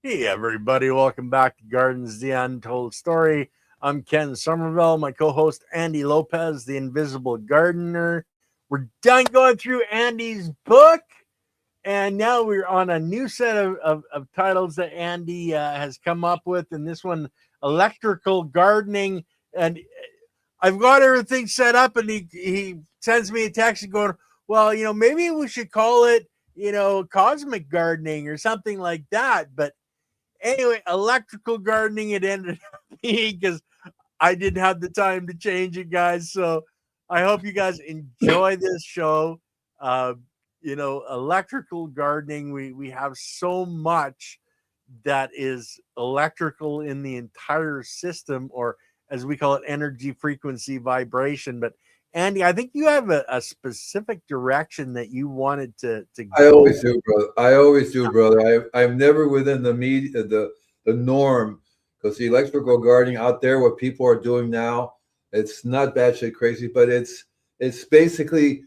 Hey, everybody, welcome back to Gardens, the Untold Story. I'm Ken Somerville, my co host Andy Lopez, the Invisible Gardener. We're done going through Andy's book, and now we're on a new set of titles that Andy has come up with. And this one, Electrical Gardening. And I've got everything set up, and he sends me a text going, well, maybe we should call it, cosmic gardening or something like that. But anyway, electrical gardening it ended up being because I didn't have the time to change it, guys. So I hope you guys enjoy this show. Electrical gardening, we have so much that is electrical in the entire system, or as we call it, energy, frequency, vibration. But Andy, I think you have a specific direction that you wanted to go. I always do, brother. I always do, brother. I'm never within the norm, because the electrical gardening out there, what people are doing now, it's not batshit crazy, but it's basically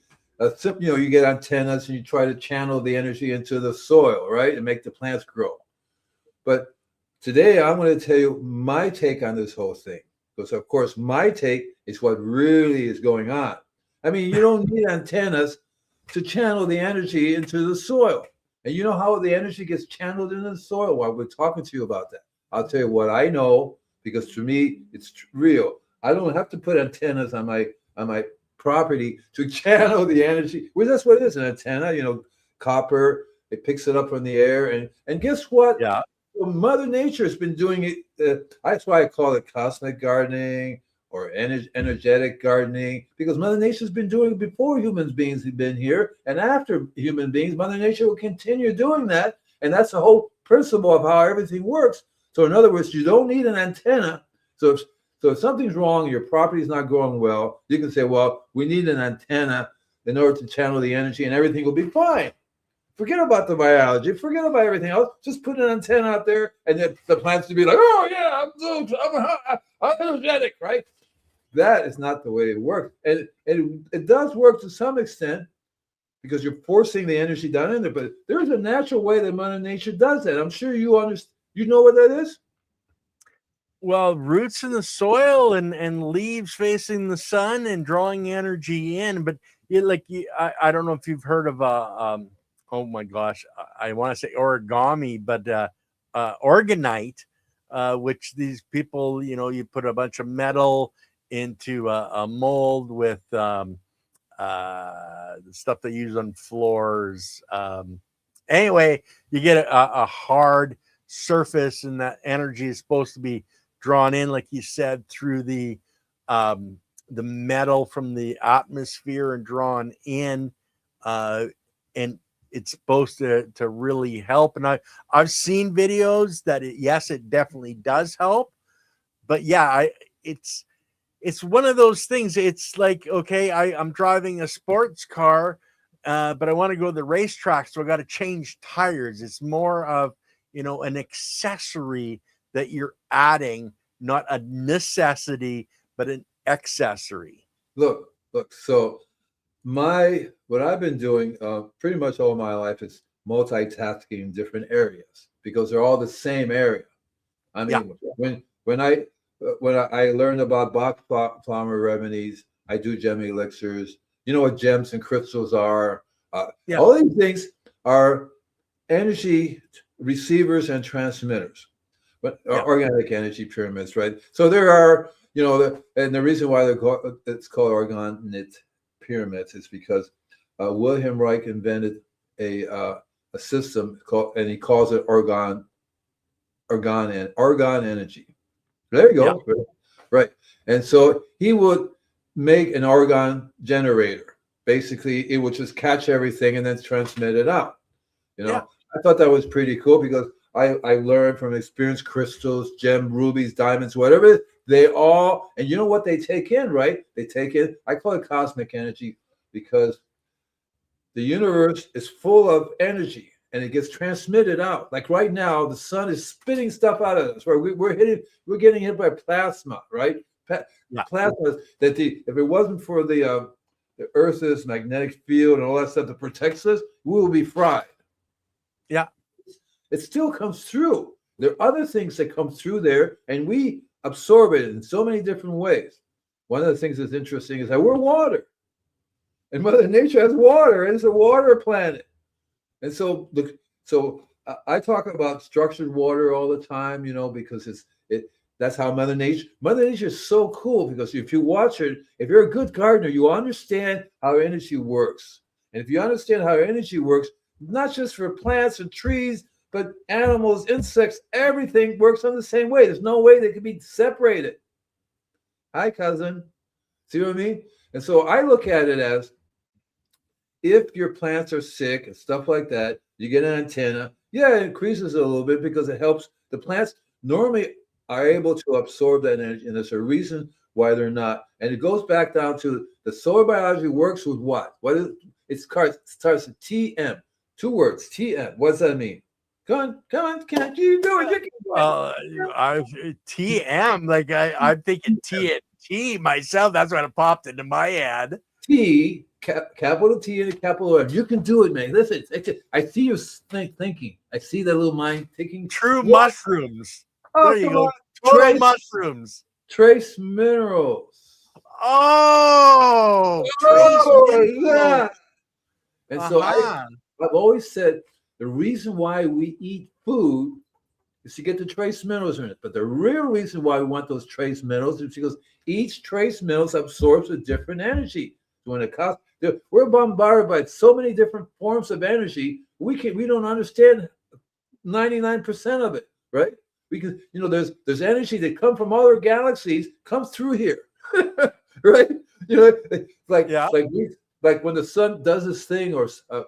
simple. You get antennas and you try to channel the energy into the soil, right, and make the plants grow. But today I'm going to tell you my take on this whole thing, because of course my take is what really is going on. I mean, you don't need antennas to channel the energy into the soil. And you know how the energy gets channeled into the soil? While we're talking to you about that, I'll tell you what I know, because to me it's real. I don't have to put antennas on my property to channel the energy. Well, that's what it is, an antenna, copper. It picks it up from the air, and guess what? Yeah. Well, Mother Nature has been doing it. That's why I call it cosmic gardening or energetic gardening, because Mother Nature's been doing it before human beings have been here, and after human beings, Mother Nature will continue doing that, and that's the whole principle of how everything works. So in other words, you don't need an antenna. So if something's wrong, your property is not growing well, you can say, well, we need an antenna in order to channel the energy, and everything will be fine. Forget about the biology. Forget about everything else. Just put an antenna out there, and then the plants will be like, oh, yeah, I'm energetic, right? That is not the way it works. And it does work to some extent, because you're forcing the energy down in there. But there's a natural way that Mother Nature does that. I'm sure you understand. You know what that is? Well, roots in the soil and leaves facing the sun and drawing energy in. But I don't know if you've heard of oh my gosh, I want to say origami, but organite, which these people, you put a bunch of metal into a mold with the stuff they use on floors. Anyway, you get a hard surface, and that energy is supposed to be drawn in, like you said, through the metal from the atmosphere and drawn in, and it's supposed to really help. And I've seen videos that it definitely does help. But yeah, it's one of those things. It's like, okay, I'm driving a sports car, but I want to go to the racetrack, so I got to change tires. It's more of, an accessory that you're adding, not a necessity, but an accessory. Look. So what I've been doing pretty much all my life is multitasking in different areas, because they're all the same area. I mean, yeah. when I learned about Bach flower remedies, I do gem elixirs. You know what gems and crystals are? Yeah. All these things are energy receivers and transmitters, but organic energy pyramids, right? So there are, and the reason why it's called organic pyramids is because Wilhelm Reich invented a system called, and he calls it argon energy. There you go. Yeah. Right. And so he would make an argon generator. Basically, it would just catch everything and then transmit it out. Yeah. I thought that was pretty cool, because I learned from experience, crystals, gem, rubies, diamonds, whatever, they all, and you know what they take in, right? They take in, I call it cosmic energy, because the universe is full of energy and it gets transmitted out. Like right now, the sun is spitting stuff out of us. Right? We're getting hit by plasma, right? Plasma that if it wasn't for the Earth's magnetic field and all that stuff that protects us, we will be fried. Yeah. It still comes through. There are other things that come through there, and we absorb it in so many different ways. One of the things that's interesting is that we're water, and Mother Nature has water, and it's a water planet. And so, I talk about structured water all the time, because it. That's how Mother Nature is so cool, because if you watch it, if you're a good gardener, you understand how energy works. And if you understand how energy works, not just for plants and trees, but animals, insects, everything works on the same way. There's no way they can be separated. Hi, cousin. See what I mean? And so I look at it as, if your plants are sick and stuff like that, you get an antenna. Yeah, it increases it a little bit because it helps. The plants normally are able to absorb that energy, and there's a reason why they're not. And it goes back down to the solar biology works with what? It starts with TM. 2 words, TM. What does that mean? Come on, can't you do it? You can do it. TM, like I'm thinking TNT myself. That's what it popped into my head. T, capital T and a capital M. You can do it, man. Listen, I see you thinking. I see that little mind thinking. True mushrooms. Oh, there you go. True mushrooms. Trace minerals. Oh, yeah. And so I've always said the reason why we eat food is to get the trace minerals in it. But the real reason why we want those trace minerals is because each trace minerals absorbs a different energy. When we're bombarded by so many different forms of energy, we don't understand 99% of it, right? Because there's energy that comes from other galaxies, comes through here, right? Like when the sun does this thing, or a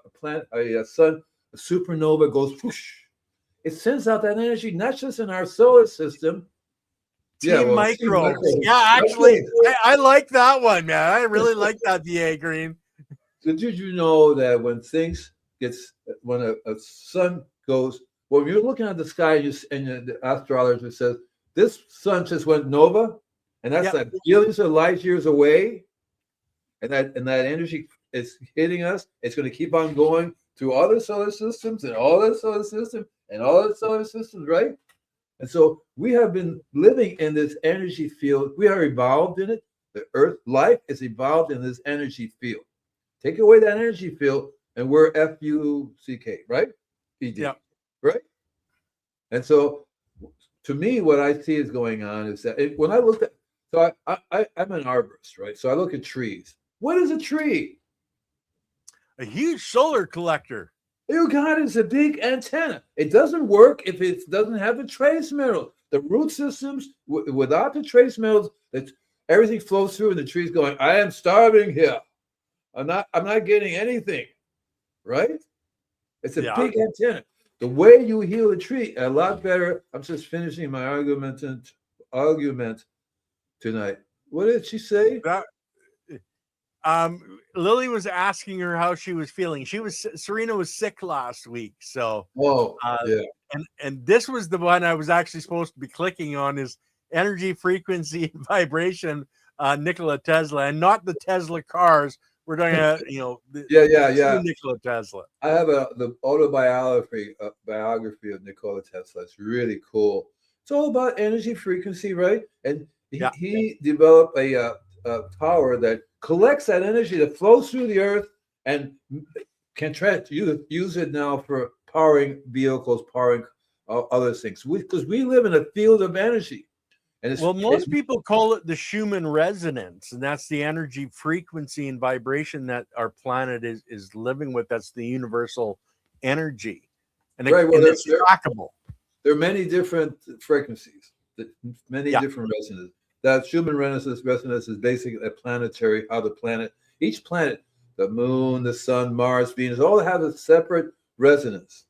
supernova goes whoosh, it sends out that energy not just in our solar system. Microbes. Yeah, actually, I like that one, man. I really like that, VA Green. Did you know that when a sun goes, when you're looking at the sky and the astrologer says, this sun just went nova, and that's like billions of light years away, and that energy is hitting us, it's going to keep on going through all the solar systems and all the solar systems and all the solar systems, right? And so we have been living in this energy field. We are evolved in it. The Earth, life is evolved in this energy field. Take away that energy field, and we're FUCK, right? ED, right? And so, to me, what I see is going on is that when I look at, so I'm an arborist, right? So I look at trees. What is a tree? A huge solar collector. You got it. It's a big antenna. It doesn't work if it doesn't have the trace minerals. The root systems, without the trace minerals, everything flows through, and the tree's going, I am starving here. I'm not getting anything, right? It's a big antenna. The way you heal a tree, a lot better. I'm just finishing my argument tonight. What did she say? Lily was asking her how she was feeling. Serena was sick last week, so and this was the one I was actually supposed to be clicking on, is energy, frequency, vibration, Nikola Tesla, and not the Tesla cars. We're talking about, Nikola Tesla. I have the autobiography biography of Nikola Tesla. It's really cool. It's all about energy, frequency, right? And he developed a power that collects that energy that flows through the earth and can use it now for powering vehicles, powering other things. Because we live in a field of energy. And most people call it the Schumann resonance, and that's the energy, frequency, and vibration that our planet is living with. That's the universal energy, and it's trackable. There are many different frequencies, many different resonances. That Schumann resonance is basically a planetary, each planet, the moon, the sun, Mars, Venus, all have a separate resonance.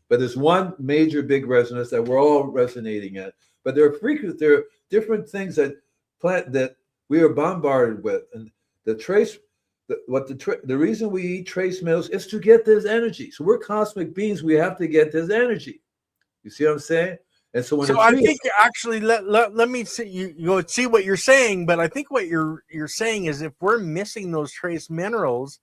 But there's one major big resonance that we're all resonating at. But there are different things that we are bombarded with. And the reason we eat trace minerals is to get this energy. So we're cosmic beings, we have to get this energy. You see what I'm saying? And so I think actually let me see you see what you're saying, but I think what you're saying is if we're missing those trace minerals,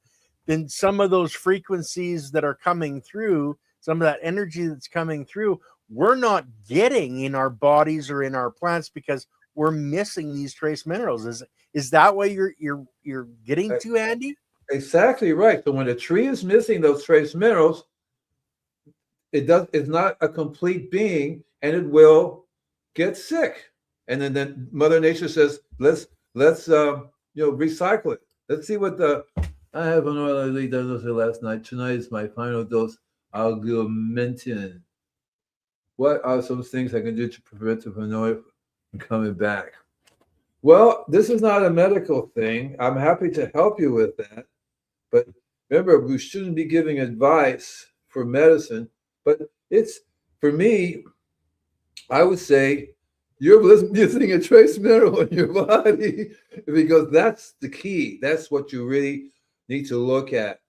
then some of those frequencies that are coming through, some of that energy that's coming through we're not getting in our bodies or in our plants because we're missing these trace minerals. Is that what you're getting to, Andy? Exactly right. So when a tree is missing those trace minerals, it's not a complete being, and it will get sick. And then Mother Nature says, let's recycle it. Let's see what the I have an oily dose last night. Tonight is my final dose. Augmentin. What are some things I can do to prevent the paranoia from coming back? Well, this is not a medical thing. I'm happy to help you with that. But remember, we shouldn't be giving advice for medicine. But it's, for me, I would say you're missing a trace mineral in your body because that's the key. That's what you really need to look at.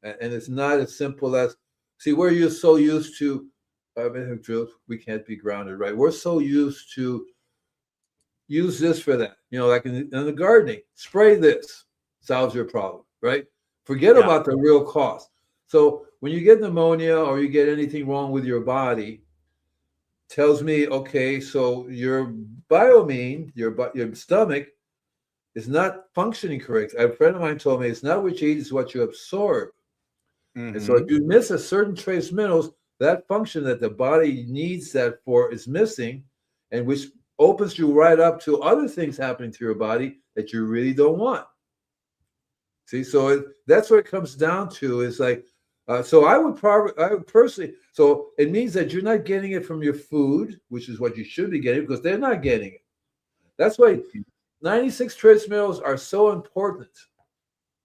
And it's not as simple as, see, where you're so used to, we can't be grounded, right? We're so used to use this for that. Like in the gardening, spray this, solves your problem, right? Forget about the real cost. So when you get pneumonia or you get anything wrong with your body, tells me, okay, so your biomine, your stomach is not functioning correct. A friend of mine told me it's not what you eat, it's what you absorb. Mm-hmm. And so if you miss a certain trace minerals, that function that the body needs that for is missing, and which opens you right up to other things happening to your body that you really don't want. See, so that's what it comes down to. Is like, so I would personally, so it means that you're not getting it from your food, which is what you should be getting, because they're not getting it. That's why 96 trace minerals are so important,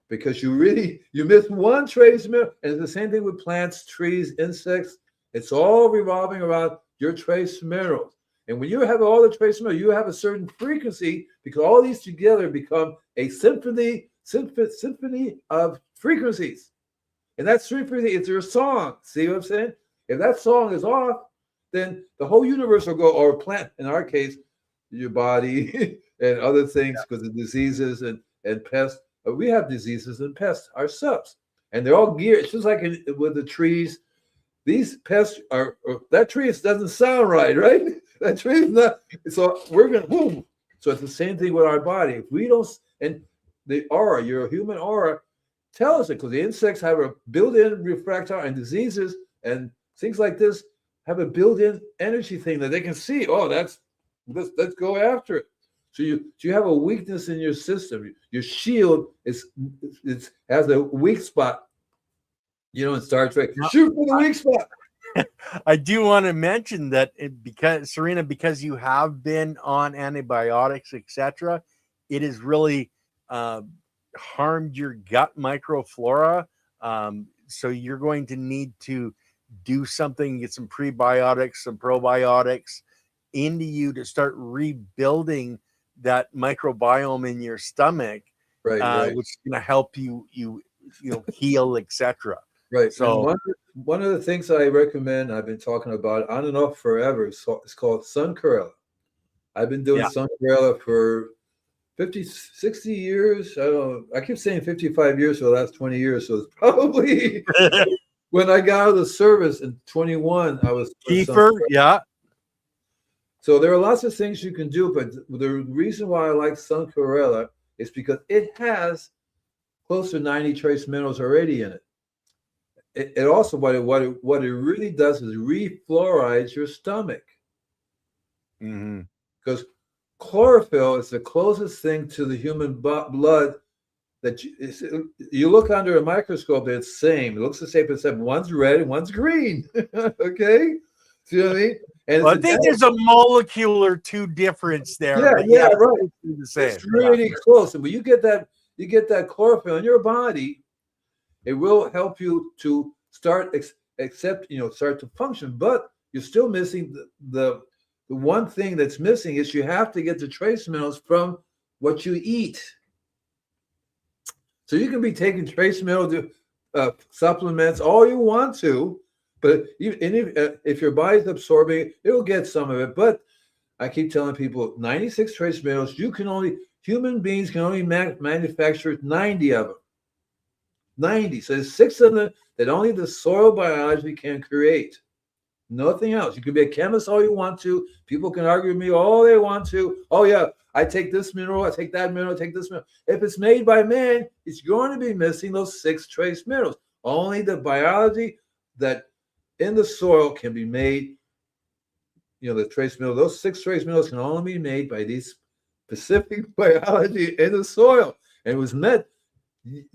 because you miss one trace mineral. And it's the same thing with plants, trees, insects. It's all revolving around your trace minerals. And when you have all the trace minerals, you have a certain frequency, because all these together become a symphony of frequencies. And that frequency is your song. See what I'm saying? If that song is off, then the whole universe will go, or plant, in our case, your body and other things, because of diseases and pests. But we have diseases and pests ourselves. And they're all geared. It's just like with the trees. These pests that tree doesn't sound right? That tree is not. So we're going to boom. So it's the same thing with our body. If we don't, and the aura, your human aura, tells it, because the insects have a built-in refractor, and diseases and things like this have a built-in energy thing that they can see. Oh, let's go after it. So you have a weakness in your system. Your shield has a weak spot. In Star Trek, shoot for the weak spot. I do want to mention that because you have been on antibiotics, etc., it has really harmed your gut microflora. So you're going to need to do something, get some prebiotics, some probiotics into you to start rebuilding that microbiome in your stomach, right. Which is going to help you heal, etc. Right. So one of the things I recommend, I've been talking about on and off forever, it's called Sun Corella. I've been doing Sun Corella for 50, 60 years. I don't know. I keep saying 55 years for the last 20 years. So it's probably when I got out of the service in 21, I was Kiefer. Yeah. So there are lots of things you can do, but the reason why I like Sun Corella is because it has close to 90 trace minerals already in it. It also, what it really does is refluorides your stomach. Because chlorophyll is the closest thing to the human blood that you look under a microscope, it's the same. It looks the same, except one's red and one's green. Okay? See what I mean? And I think there's a molecule or two difference there. Yeah, right. It's the same. It's really close. And when you get that chlorophyll in your body, it will help you to start start to function. But you're still missing the one thing that's missing is you have to get the trace minerals from what you eat. So you can be taking trace mineral supplements all you want to, but if your body's absorbing it, it'll get some of it. But I keep telling people 96 trace minerals, human beings can only manufacture 90 of them. 90. So there's 6 of them that only the soil biology can create. Nothing else. You can be a chemist all you want to. People can argue with me all they want to. Oh yeah, I take this mineral, I take that mineral, I take this mineral. If it's made by man, it's going to be missing those 6 trace minerals. Only the biology that in the soil can be made. The trace minerals, those 6 trace minerals can only be made by these specific biology in the soil. And it was met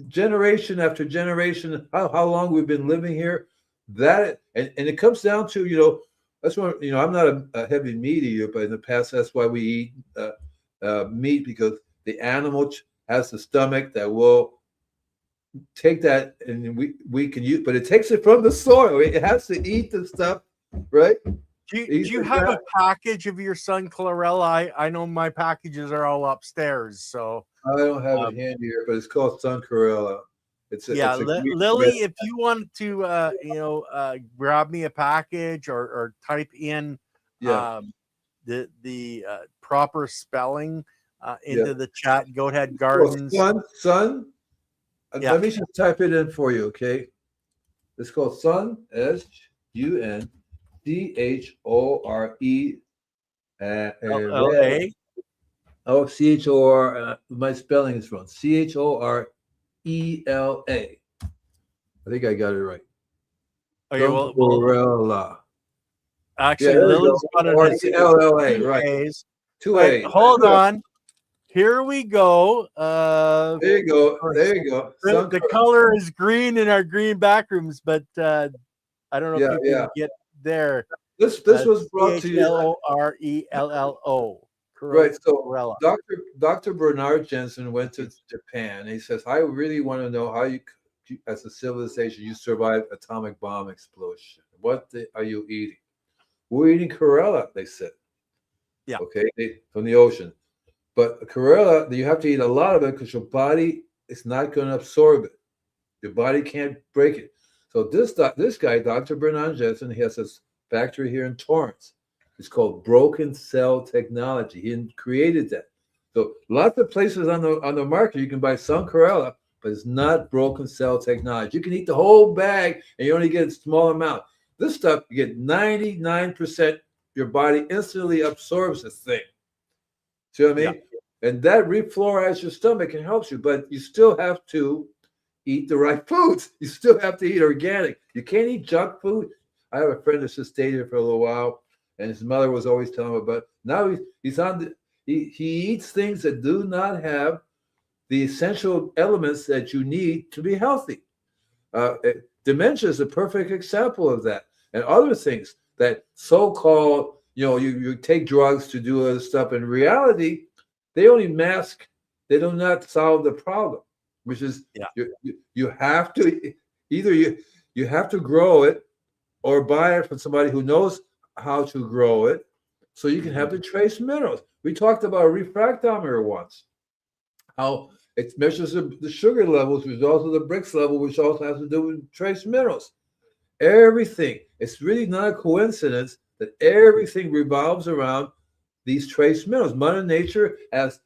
generation after generation, how long we've been living here. That and it comes down to, that's why, I'm not a heavy meat eater, but in the past, that's why we eat meat, because the animal has the stomach that will take that, and we can use, but it takes it from the soil. It has to eat the stuff, right? Do you have a package of your Sun Chlorella? I know my packages are all upstairs, so I don't have it handy here, but it's called Sun Chlorella. Lily, if you want to, grab me a package or type in the proper spelling into the chat. Goat Head Gardens. Sun. Let me just type it in for you, okay? It's called Sun, SUN. CHORE LLA. Oh, CHOR. My spelling is wrong. CHORELA. I think I got it right. Okay, Chlorella. Actually, Lily's got it as LLA, right? 2 A's. Hold on. Here we go. There you go. The color is green in our green back rooms, but I don't know if you can get there. This was brought to you. CHLORELLO. Right. So Dr. Bernard Jensen went to Japan. And he says, I really want to know how you, as a civilization, you survived atomic bomb explosion. What are you eating? We're eating chlorella, they said. Yeah. Okay. From the ocean. But chlorella, you have to eat a lot of it because your body is not going to absorb it. Your body can't break it. So this guy, Dr. Bernard Jensen, he has this factory here in Torrance. It's called Broken Cell Technology. He created that. So lots of places on the market you can buy Sun Chlorella, but it's not broken cell technology. You can eat the whole bag and you only get a small amount. This stuff, you get 99%. Your body instantly absorbs this thing. See what I mean? Yeah. And that refluorides your stomach and helps you, but you still have to eat the right foods. You still have to eat organic. You can't eat junk food. I have a friend that's just stayed here for a little while, and his mother was always telling him about. Now he eats things that do not have the essential elements that you need to be healthy. Dementia is a perfect example of that, and other things that so-called, you take drugs to do other stuff. In reality, they only mask. They do not solve the problem, which is you have to either you have to grow it or buy it from somebody who knows how to grow it, so you can have the trace minerals. We talked about a refractometer once, how it measures the sugar levels, which is also the Brix level, which also has to do with trace minerals. Everything. It's really not a coincidence that everything revolves around these trace minerals. Mother Nature has,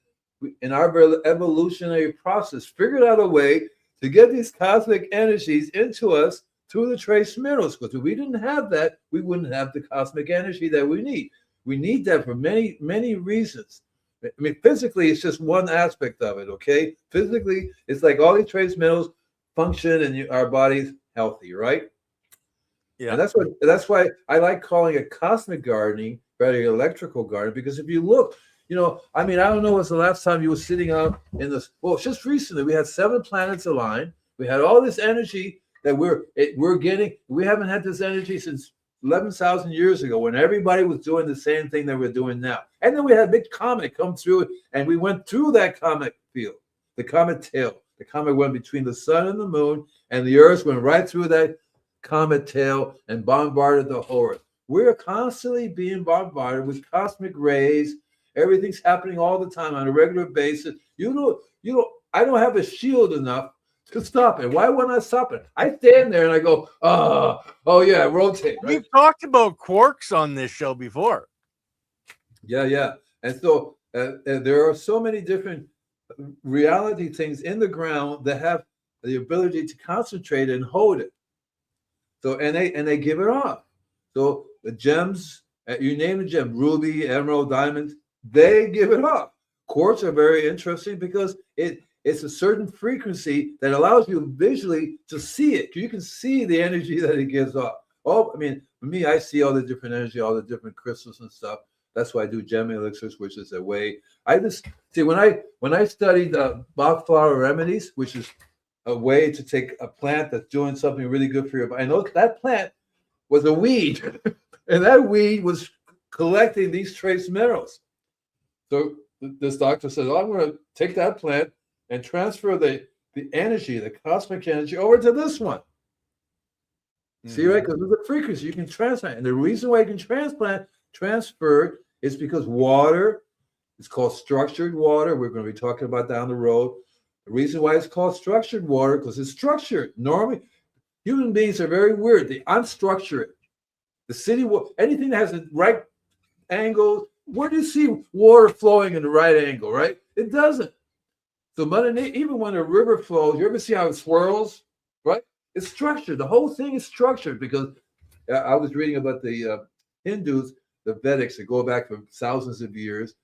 in our evolutionary process, figured out a way to get these cosmic energies into us through the trace minerals. Because if we didn't have that, we wouldn't have the cosmic energy that we need. We need that for many, many reasons. I mean, physically, it's just one aspect of it, okay? Physically, it's like all these trace minerals function and our body's healthy, right? Yeah. And that's why I like calling it cosmic gardening rather than electrical gardening, because if you look, I don't know what's the last time you were sitting out in this. Well, just recently, we had 7 planets aligned. We had all this energy that we're getting. We haven't had this energy since 11,000 years ago, when everybody was doing the same thing that we're doing now. And then we had a big comet come through, and we went through that comet field, the comet tail. The comet went between the sun and the moon, and the Earth went right through that comet tail and bombarded the whole Earth. We're constantly being bombarded with cosmic rays. Everything's happening all the time on a regular basis. I don't have a shield enough to stop it. Why wouldn't I stop it? I stand there and I go, oh yeah, rotate. Right? We've talked about quarks on this show before. Yeah. And so there are so many different reality things in the ground that have the ability to concentrate and hold it. So and they give it off. So the gems, you name the gem, ruby, emerald, diamonds, they give it off. Quartz are very interesting because it's a certain frequency that allows you visually to see it. You can see the energy that it gives off. Oh, I mean, for me, I see all the different energy, all the different crystals and stuff. That's why I do gem elixirs, which is a way. I just see when I studied Bach flower remedies, which is a way to take a plant that's doing something really good for your body. I know that plant was a weed, and that weed was collecting these trace minerals. So this doctor says, oh, I'm going to take that plant and transfer the energy, the cosmic energy, over to this one. See, right? Because there's a frequency you can transplant. And the reason why you can transfer is because water is called structured water. We're going to be talking about down the road. The reason why it's called structured water, because it's structured. Normally, human beings are very weird. They unstructure it. The city, anything that has a right angle, where do you see water flowing in the right angle, right? It doesn't. So Mother Nature, even when a river flows, you ever see how it swirls, right? It's structured. The whole thing is structured because I was reading about the Hindus, the Vedics that go back for thousands of years.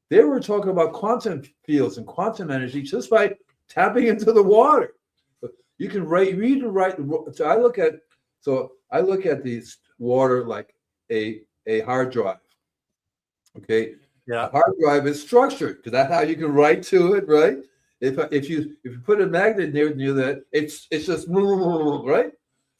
They were talking about quantum fields and quantum energy just by tapping into the water. You can read and write. So I look at this water like a hard drive. Okay. Yeah. A hard drive is structured because that's how you can write to it, right? If you put a magnet near that, it's just right.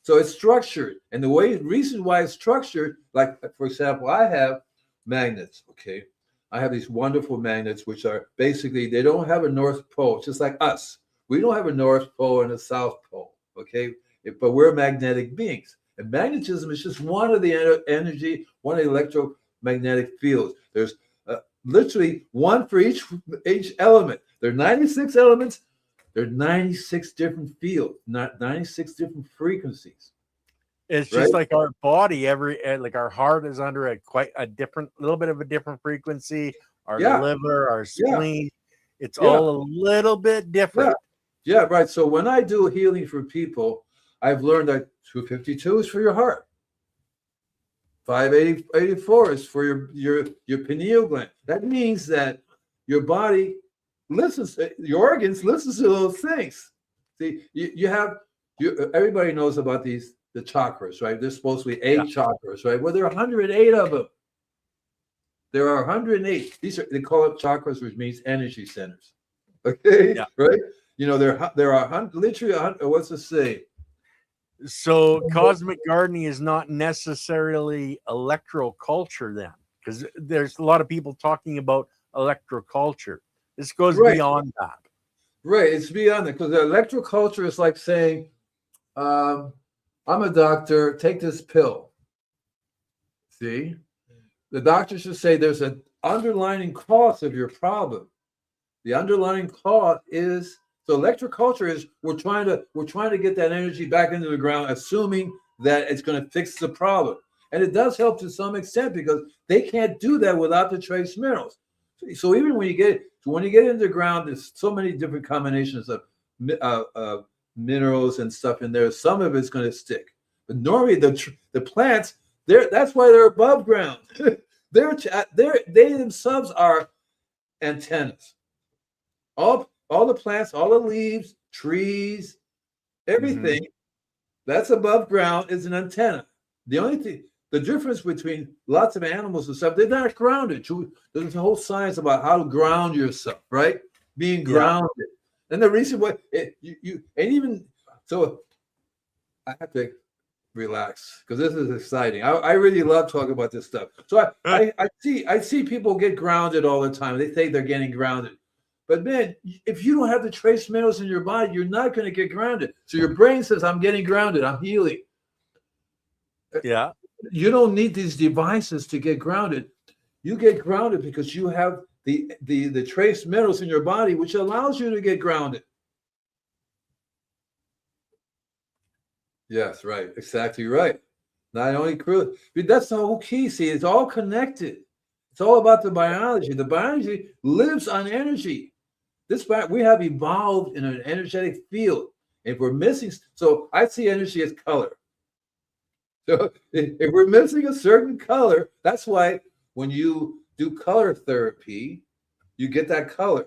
So it's structured, and the reason why it's structured, like for example, I have magnets. Okay, I have these wonderful magnets, which are basically they don't have a north pole, just like us. We don't have a north pole and a south pole. Okay, but we're magnetic beings, and magnetism is just one of the energy, one of the electromagnetic fields. There's literally one for each element. There are 96 elements. There are 96 different fields, not 96 different frequencies. It's just like our body. Like our heart is under quite a little bit of a different frequency. Our liver, our spleen, it's all a little bit different. Yeah, right. So when I do healing for people, I've learned that 252 is for your heart. 584 is for your pineal gland. That means that your body listens, your organs listens to those things. See, everybody knows about the chakras, right? There's supposed to be 8 chakras, right? Well, there are 108 of them. There are 108. They call it chakras, which means energy centers. Okay, right? You know, there are literally 100. What's it say? So cosmic gardening is not necessarily electroculture then, because there's a lot of people talking about electroculture. This goes beyond that. Right, it's beyond that, because the electroculture is like saying, I'm a doctor, take this pill. See? The doctor should say there's an underlying cause of your problem. The underlying cause is, so electroculture is we're trying to get that energy back into the ground, assuming that it's going to fix the problem. And it does help to some extent because they can't do that without the trace minerals. So even when you get into the ground, there's so many different combinations of minerals and stuff in there. Some of it's going to stick, but normally the plants, that's why they're above ground. They themselves are antennas. All the plants, all the leaves, trees, everything that's above ground is an antenna. The only thing, the difference between lots of animals and stuff, they're not grounded. There's a whole science about how to ground yourself, right? Being grounded. And the reason why so I have to relax because this is exciting. I really love talking about this stuff. So I see people get grounded all the time. They think they're getting grounded. But man, if you don't have the trace minerals in your body, you're not going to get grounded. So your brain says, I'm getting grounded, I'm healing. Yeah. You don't need these devices to get grounded. You get grounded because you have the trace minerals in your body, which allows you to get grounded. Yes, right. Exactly right. Not only crew, but that's the whole key. See, it's all connected. It's all about the biology. The biology lives on energy. We have evolved in an energetic field. If we're missing, so I see energy as color. So if we're missing a certain color, that's why when you do color therapy, you get that color.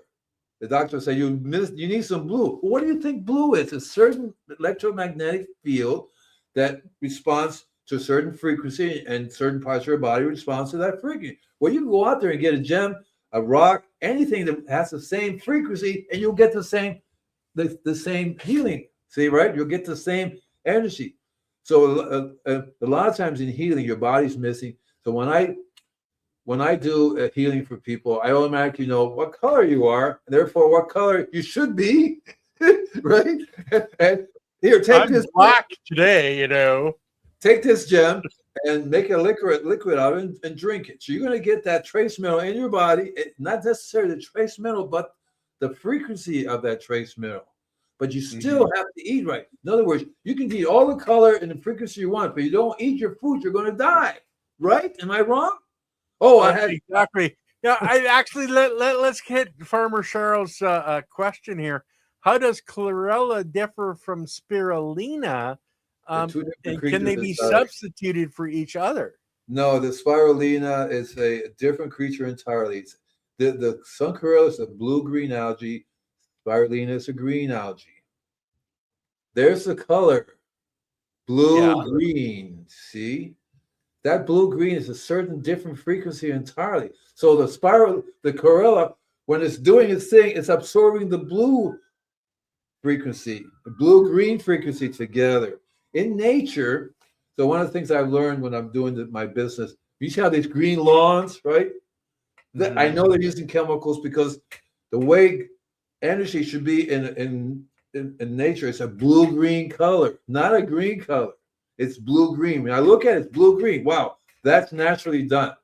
The doctor will say you need some blue. Well, what do you think blue is? A certain electromagnetic field that responds to a certain frequency, and certain parts of your body responds to that frequency. Well, you can go out there and get a gem, a rock, anything that has the same frequency, and you'll get the same healing. See, right? You'll get the same energy. So a lot of times in healing, your body's missing. So when I do a healing for people, I automatically know what color you are, and therefore what color you should be, right? And here, take I'm this black today, you know. Take this gem and make a liquid out of it and drink it. So you're going to get that trace mineral in your body, not necessarily the trace mineral, but the frequency of that trace mineral. But you still have to eat right. In other words, you can eat all the color and the frequency you want, but you don't eat your food, you're going to die. Right? Am I wrong? Oh, I had exactly. Yeah, I actually let's hit Farmer Cheryl's question here. How does chlorella differ from spirulina? two different And creatures can they be entirely. substituted for each other? No, the spirulina is a different creature entirely. The sun chlorella is a blue-green algae. Spirulina is a green algae. There's the color, blue-green. See? That blue-green is a certain different frequency entirely. So the chlorella, when it's doing its thing, it's absorbing the blue frequency, the blue-green frequency together. In nature, so one of the things I've learned when I'm doing my business, you see how these green lawns, right? I know they're using chemicals because the way energy should be in nature, it's a blue-green color, not a green color. It's blue-green. When I look at it, it's blue-green. Wow, that's naturally done.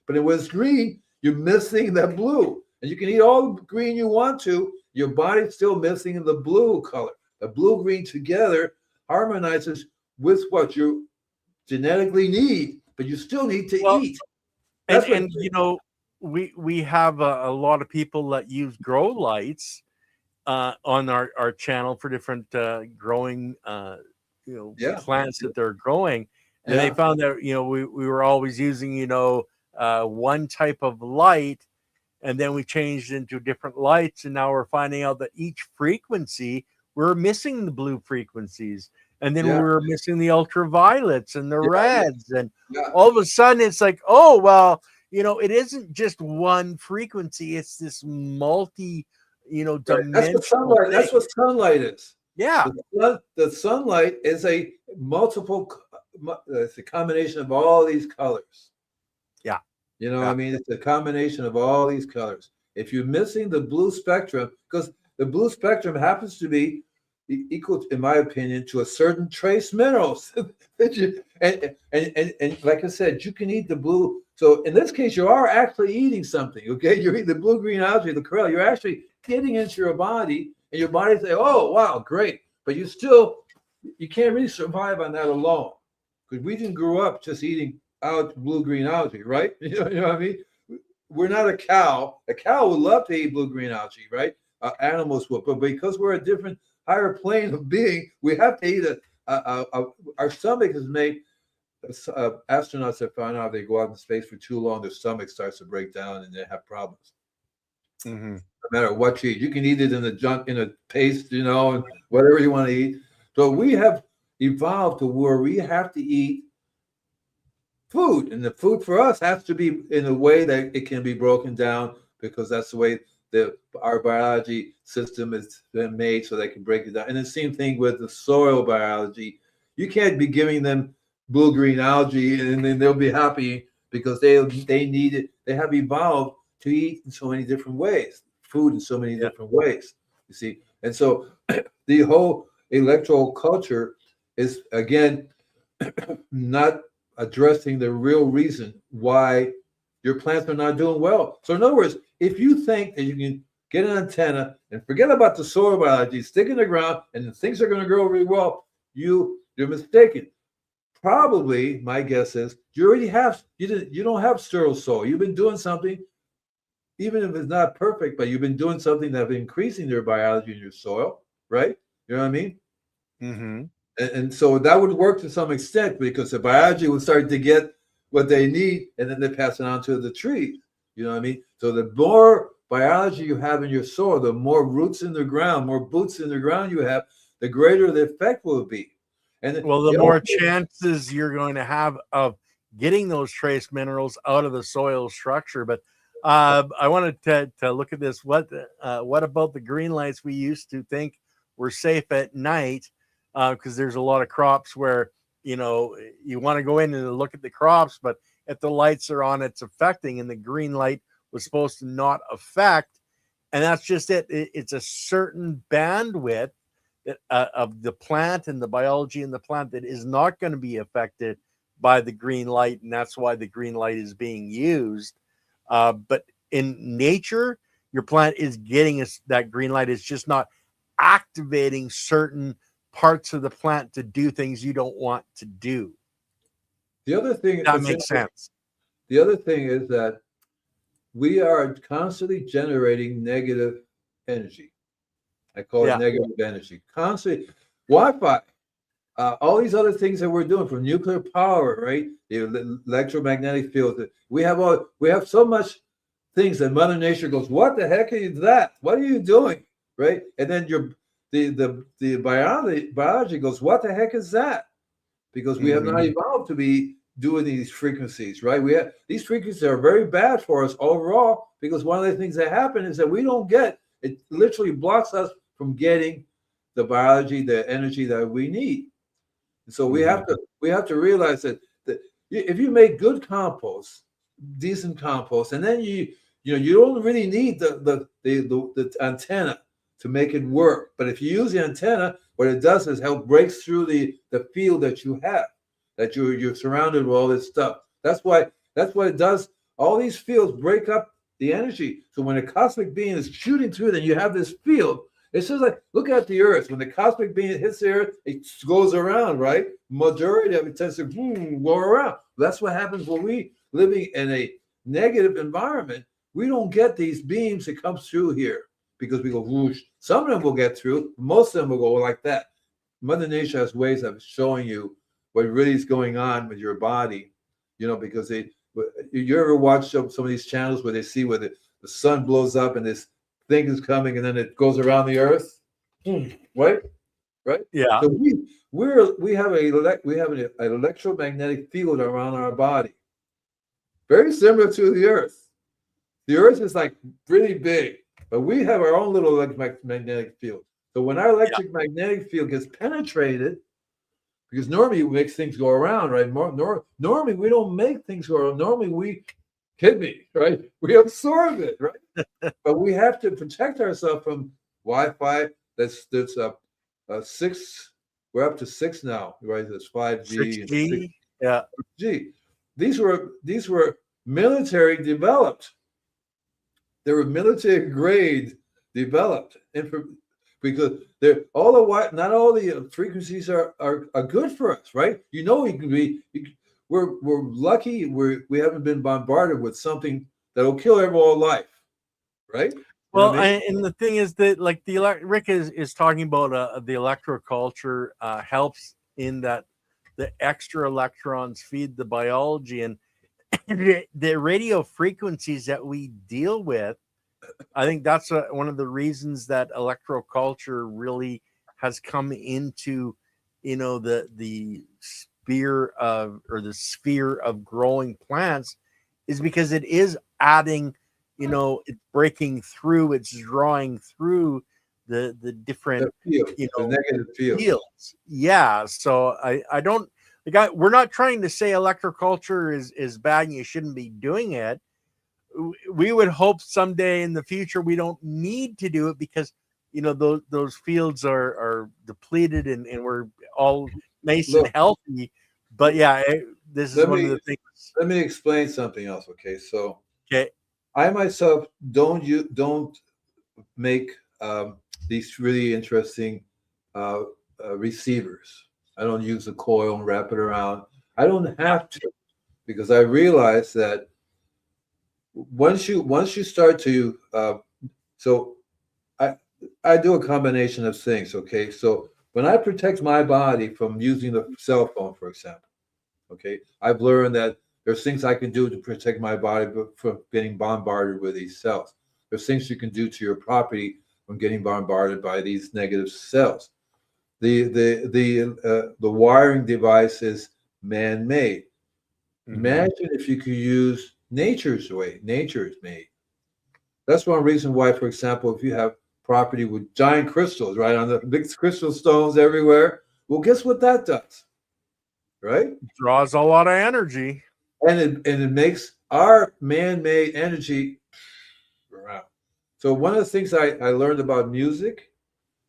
But when it's green, you're missing that blue. And you can eat all the green you want to, your body's still missing the blue color. The blue-green together harmonizes with what you genetically need, but you still need to eat. And you know, we have a lot of people that use grow lights on our channel for different growing plants that they're growing, and they found that we were always using one type of light, and then we changed into different lights, and now we're finding out that each frequency we're missing the blue frequencies, and then we're missing the ultraviolets and the reds, and all of a sudden it's like, oh well, it isn't just one frequency, it's this multi dimensional thing. That's what sunlight is. Yeah. The sunlight is a multiple, it's a combination of all these colors. Yeah. I mean, it's a combination of all these colors. If you're missing the blue spectrum, because the blue spectrum happens to be equal, in my opinion, to a certain trace minerals. and like I said, you can eat the blue. So in this case, you are actually eating something, okay? You're eating the blue-green algae, the chlorella. You're actually getting into your body, and your body say, oh, wow, great. But you can't really survive on that alone, because we didn't grow up just eating blue-green algae, right? You know what I mean? We're not a cow. A cow would love to eat blue-green algae, right? Animals would, but because we're a different, higher plane of being, we have to eat our stomach is made. Astronauts have found out if they go out in space for too long, their stomach starts to break down and they have problems. No matter what you eat, you can eat it in a paste, and whatever you want to eat. So we have evolved to where we have to eat food, and the food for us has to be in a way that it can be broken down, because that's the way our biology system has been made, so they can break it down. And the same thing with the soil biology. You can't be giving them blue-green algae and then they'll be happy, because they need it. They have evolved to eat in so many different ways, food in so many different ways, you see. And so the whole electoral culture is, again, not addressing the real reason why your plants are not doing well. So in other words, if you think that you can get an antenna and forget about the soil biology, stick in the ground, and the things are going to grow really well, you're mistaken. Probably, my guess is, you don't have sterile soil. You've been doing something, even if it's not perfect, but you've been doing something that's increasing their biology in your soil, right? You know what I mean? And so that would work to some extent because the biology would start to get what they need, and then they pass it on to the trees. You know what I mean? So the more biology you have in your soil, the more roots in the ground, more boots in the ground you have, the greater the effect will be. And Well, the more chances you're going to have of getting those trace minerals out of the soil structure. But I wanted to look at this. What about the green lights we used to think were safe at night? Because there's a lot of crops where you want to go in and look at the crops, but if the lights are on, it's affecting, and the green light was supposed to not affect, and that's just it. It's a certain bandwidth of the plant and the biology in the plant that is not going to be affected by the green light, and that's why the green light is being used. But in nature, your plant is getting that green light. It's just not activating certain parts of the plant to do things you don't want to do. The other thing that makes sense. The other thing is that we are constantly generating negative energy. I call it negative energy. Constantly, Wi-Fi, all these other things that we're doing, from nuclear power, right? The electromagnetic field. We have so much things that Mother Nature goes, "What the heck is that? What are you doing?" Right? And then the biology goes, "What the heck is that?" Because we have not evolved to be doing these frequencies, right? These frequencies are very bad for us overall, because one of the things that happen is that we don't get it. Literally blocks us from getting the biology, the energy that we need. And so we have to realize that if you make good compost, decent compost, and then you don't really need the antenna to make it work. But if you use the antenna, what it does is help breaks through the field that you have, that you're surrounded with all this stuff. That's what it does. All these fields break up the energy. So when a cosmic being is shooting through, then you have this field. It's just like, look at the Earth. When the cosmic being hits the Earth, it goes around, right? Majority of it tends to go around. That's what happens when we living in a negative environment. We don't get these beams that come through here because we go whoosh. Some of them will get through. Most of them will go like that. Mother Nature has ways of showing you what really is going on with your body, because you ever watch some of these channels where they see where the sun blows up and this thing is coming and then it goes around the Earth, right? Yeah. So we have an electromagnetic field around our body, very similar to the Earth. The Earth is like really big, but we have our own little electromagnetic field. So when our electromagnetic field gets penetrated, because normally it makes things go around, right? Normally we don't make things go around. Normally we right? We absorb it, right? But we have to protect ourselves from Wi-Fi. That's 6. We're up to 6 now, right? There's 5G. 6G. Yeah. 6G. These were military developed. They were military grade developed, because not all the frequencies are good for us, right? We're lucky we haven't been bombarded with something that'll kill everyone's life, right? Well, and the thing is that, like, Rick is talking about the electroculture helps in that the extra electrons feed the biology, and the radio frequencies that we deal with. I think that's one of the reasons that electroculture really has come into, the sphere of growing plants, is because it is adding, it's breaking through, it's drawing through the different, the negative fields. Yeah. So I don't, we're not trying to say electroculture is bad and you shouldn't be doing it. We would hope someday in the future we don't need to do it, because those fields are depleted and we're all nice and healthy. But this is one of the things. Let me explain something else. Okay, so I myself don't make these really interesting receivers. I don't use the coil and wrap it around. I don't have to, because I realize that once you start to so I do a combination of things. Okay, so when I protect my body from using the cell phone, for example, okay, I've learned that there's things I can do to protect my body from getting bombarded with these cells. There's things you can do to your property from getting bombarded by these negative cells. The wiring device is man-made. Imagine if you could use nature's way. Nature's made. That's one reason why, for example, if you have property with giant crystals, right, on the big crystal stones everywhere, well, guess what that does, right? Draws a lot of energy. And it makes our man-made energy around. So one of the things I learned about music,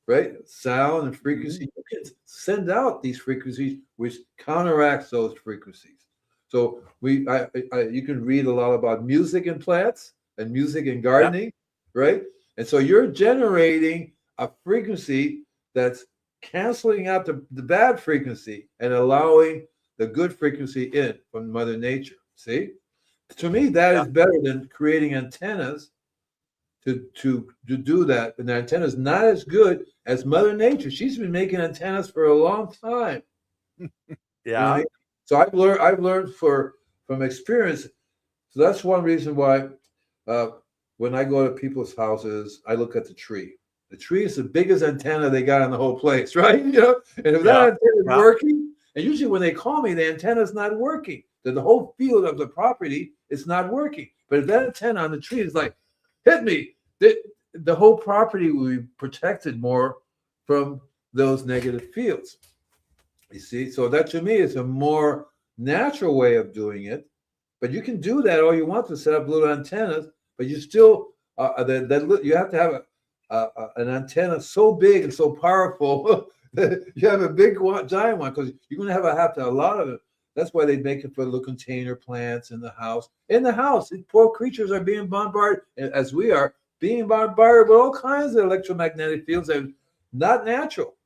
right, sound and frequency, you can send out these frequencies which counteracts those frequencies. So you can read a lot about music in plants and music in gardening, right? And so you're generating a frequency that's canceling out the bad frequency and allowing the good frequency in from Mother Nature. See? To me, that is better than creating antennas to do that. And the antenna is not as good as Mother Nature. She's been making antennas for a long time. You know what I mean? So I've learned from experience. So that's one reason why when I go to people's houses, I look at the tree. The tree is the biggest antenna they got in the whole place, right? You know, and if that antenna is working, and usually when they call me, the antenna is not working. Then the whole field of the property is not working. But if that antenna on the tree is like, hit me, the whole property will be protected more from those negative fields. You see, so that to me is a more natural way of doing it. But you can do that all you want to set up little antennas, but you still you have to have an antenna so big and so powerful that you have a big one, giant one, because you're going to have a lot of it. That's why they make it for little container plants in the house. In the house, these poor creatures are being bombarded, as we are being bombarded with all kinds of electromagnetic fields that are not natural,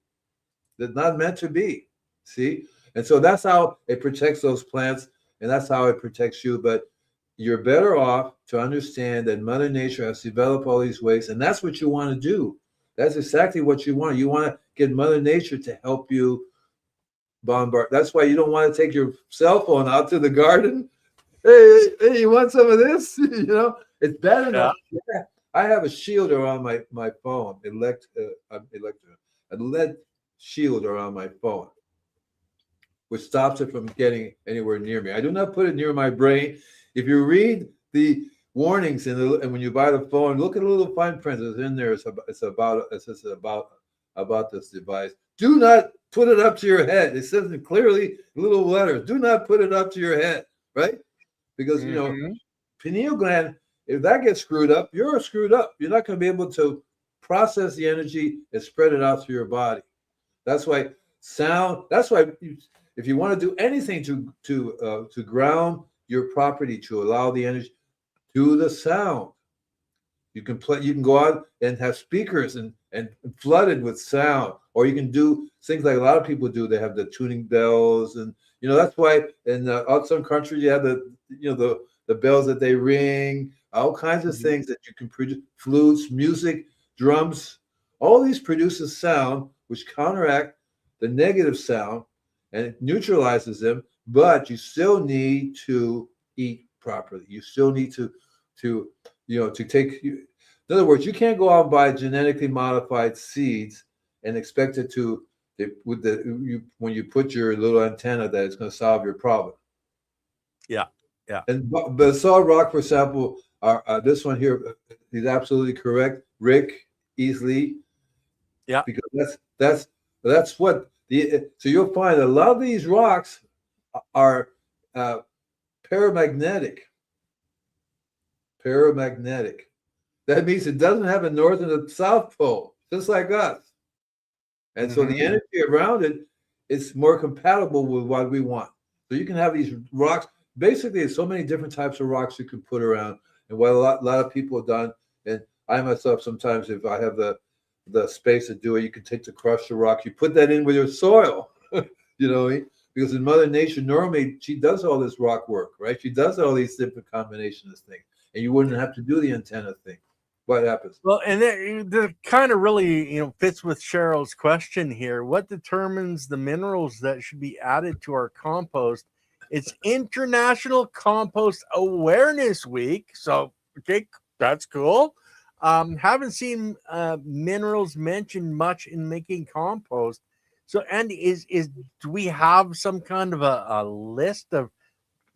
that not meant to be. See? And so that's how it protects those plants, and that's how it protects you. But you're better off to understand that Mother Nature has developed all these ways, and that's what you want to do. That's exactly what you want. You want to get Mother Nature to help you bombard. That's why you don't want to take your cell phone out to the garden. Hey, you want some of this? You know, it's bad enough. Yeah. I have a shield around my phone, a lead shield around my phone, which stops it from getting anywhere near me. I do not put it near my brain. If you read the warnings and when you buy the phone, look at the little fine print that's in there. It says about this device. Do not put it up to your head. It says it clearly in little letters. Do not put it up to your head, right? Because you know, pineal gland, if that gets screwed up, you're screwed up. You're not going to be able to process the energy and spread it out through your body. That's why sound. That's why if you want to do anything to ground your property, to allow the energy, to the sound. You can play. You can go out and have speakers and flooded with sound, or you can do things like a lot of people do. They have the tuning bells, and you know that's why in some countries you have the bells that they ring. All kinds of things that you can produce: flutes, music, drums. All these produces sound, which counteract the negative sound, and it neutralizes them. But you still need to eat properly. You still need to take. In other words, you can't go out and buy genetically modified seeds and expect it when you put your little antenna that it's going to solve your problem. Yeah. And basalt rock, for example, this one here, he's absolutely correct, Rick Easley. Yeah. Because that's what so you'll find a lot of these rocks are paramagnetic. Paramagnetic. That means it doesn't have a north and a south pole, just like us. And so the energy around it is more compatible with what we want. So you can have these rocks. Basically, there's so many different types of rocks you can put around. And what a lot of people have done, and I myself sometimes, if I have the space to do it, you can take the crushed rock, you put that in with your soil, you know, because in Mother Nature, normally she does all this rock work, right? She does all these different combinations of things, and you wouldn't have to do the antenna thing. what happens? Well, and that kind of really, fits with Cheryl's question here. What determines the minerals that should be added to our compost? It's International Compost Awareness Week. So, okay, that's cool. Haven't seen minerals mentioned much in making compost. So, and do we have some kind of a list of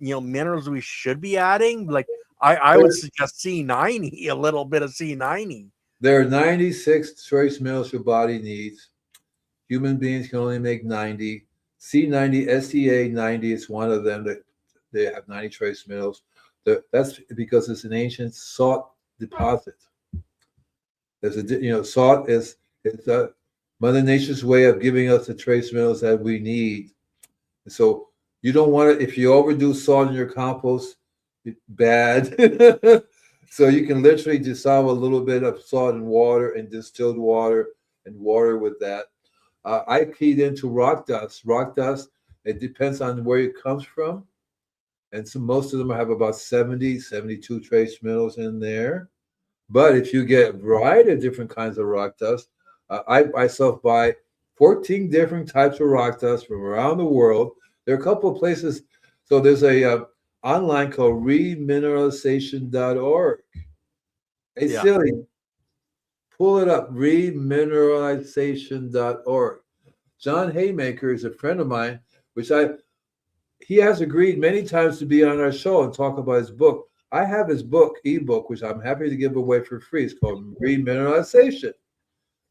minerals we should be adding? Like I would suggest C90, a little bit of C90. There are 96 trace minerals your body needs. Human beings can only make 90. C90, STA 90 is one of them that they have 90 trace minerals. That's because it's an ancient salt deposit. There's salt it's Mother Nature's way of giving us the trace minerals that we need. So you don't want to, if you overdo salt in your compost, bad. So you can literally dissolve a little bit of salt in water and distilled water and water with that. I keyed into rock dust. Rock dust, it depends on where it comes from. And so most of them have about 70, 72 trace minerals in there. But if you get a variety of different kinds of rock dust, I myself buy 14 different types of rock dust from around the world. There are a couple of places. So there's a online called remineralization.org. Hey, silly, pull it up, remineralization.org. John Haymaker is a friend of mine, he has agreed many times to be on our show and talk about his book. I have his ebook, which I'm happy to give away for free. It's called Remineralization,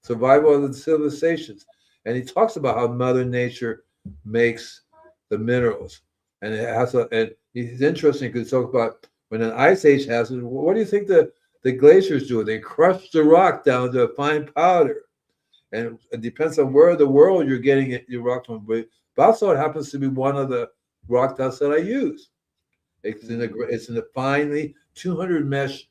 Survival of the Civilizations. And he talks about how Mother Nature makes the minerals. And and it's interesting because he talks about when an ice age happens, what do you think the glaciers do? They crush the rock down to a fine powder. And it depends on where in the world you're getting your rock from. But also it happens to be one of the rock dust that I use. It's in a finely 200 mesh.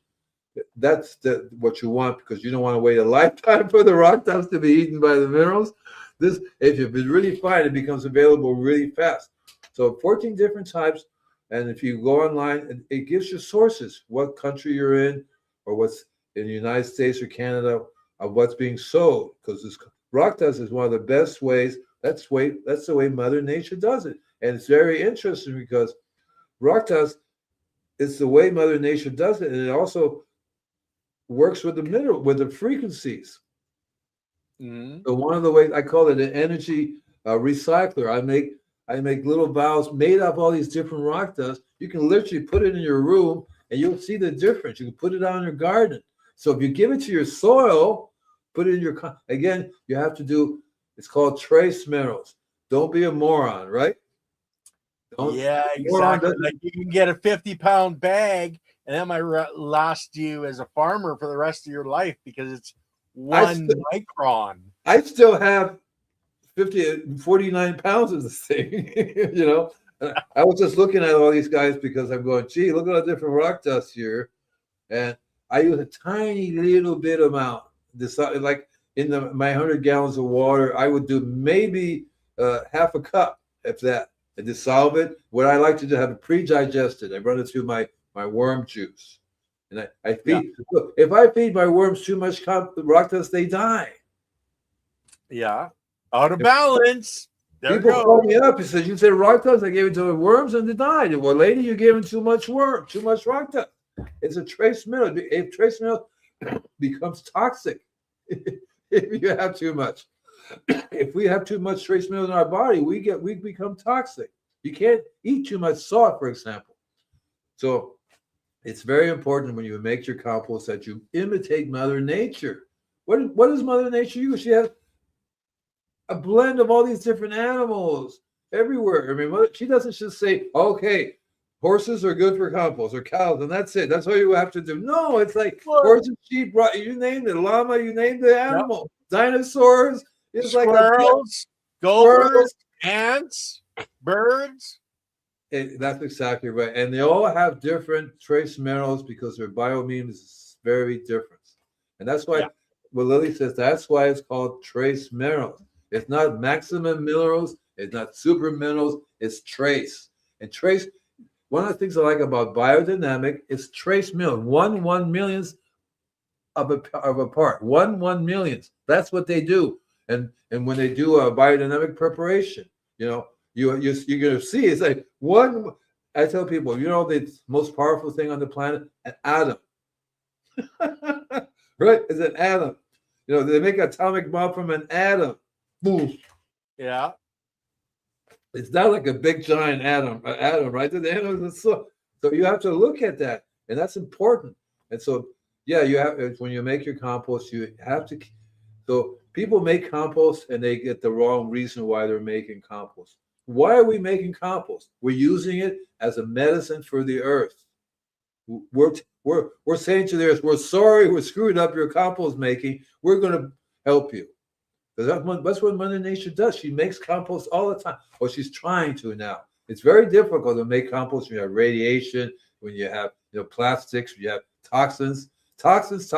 That's what you want, because you don't want to wait a lifetime for the rock dust to be eaten by the minerals. If it's really fine, it becomes available really fast. So 14 different types. And if you go online, it gives you sources, what country you're in, or what's in the United States or Canada, of what's being sold. Because this rock dust is one of the best ways. That's the way Mother Nature does it. And it's very interesting because rock dust is the way Mother Nature does it. And it also works with the frequencies. Mm-hmm. So one of the ways, I call it an energy recycler. I make little vials made up all these different rock dust. You can literally put it in your room and you'll see the difference. You can put it out in your garden. So if you give it to your soil, put it in again, you have to do, it's called trace minerals. Don't be a moron, right? Exactly. Like you can get a 50-pound bag and that might last you as a farmer for the rest of your life because it's 1 micron. I still have 49 pounds of this thing. I was just looking at all these guys because I'm going, gee, look at all the different rock dust here. And I use a tiny little bit amount. Like in my 100 gallons of water, I would do maybe half a cup, if that. I dissolve it. What I like to do, have it pre-digested. I run it through my worm juice. And I feed. Yeah. Look, if I feed my worms too much rock dust, they die. Yeah. Out of balance. People call me up and said, you said rock dust, I gave it to the worms and they died. Well, lady, you gave them too much rock dust. It's a trace mineral. If trace mineral becomes toxic if you have too much. If we have too much trace mineral in our body, we become toxic. You can't eat too much salt, for example. So it's very important when you make your compost that you imitate Mother Nature. What does Mother Nature use? She has a blend of all these different animals everywhere. I mean, she doesn't just say, okay, horses are good for compost, or cows, and that's it. That's all you have to do. No, it's like horses, sheep, you named it, llama, you named the animal, dinosaurs. It's squirrels, gophers, ants, birds. That's exactly right. And they all have different trace minerals because their biome is very different. And that's why, what Lily says, that's why it's called trace minerals. It's not maximum minerals. It's not super minerals. It's trace. And trace, one of the things I like about biodynamic is trace minerals. 1/1 millionth of a part. 1/1 millionth. That's what they do. And when they do a biodynamic preparation, you're going to see it's like one. I tell people, the most powerful thing on the planet, an atom. Right? It's an atom. They make atomic bomb from an atom. Boom. Yeah. It's not like a big giant atom, right? The atom is so you have to look at that, and that's important. And so, yeah, you have when you make your compost, you have to. So people make compost and they get the wrong reason why they're making compost. Why are we making compost? We're using it as a medicine for the earth. We're saying to the earth, we're sorry, we're screwing up your compost making. We're going to help you. That's what Mother Nature does. She makes compost all the time. Or she's trying to now. It's very difficult to make compost when you have radiation, when you have plastics, when you have toxins. Toxins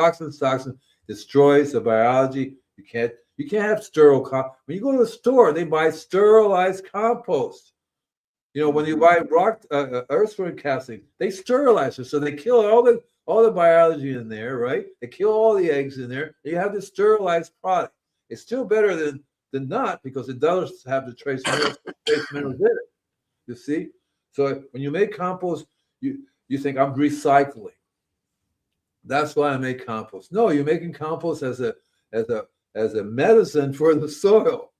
destroys the biology. You can't have sterile compost. When you go to the store, they buy sterilized compost. When you buy earthworm casting, they sterilize it. So they kill all the biology in there, right? They kill all the eggs in there. And you have the sterilized product. It's still better than not, because it does have the trace minerals in it. You see? So when you make compost, you think I'm recycling. That's why I make compost. No, you're making compost as a medicine for the soil.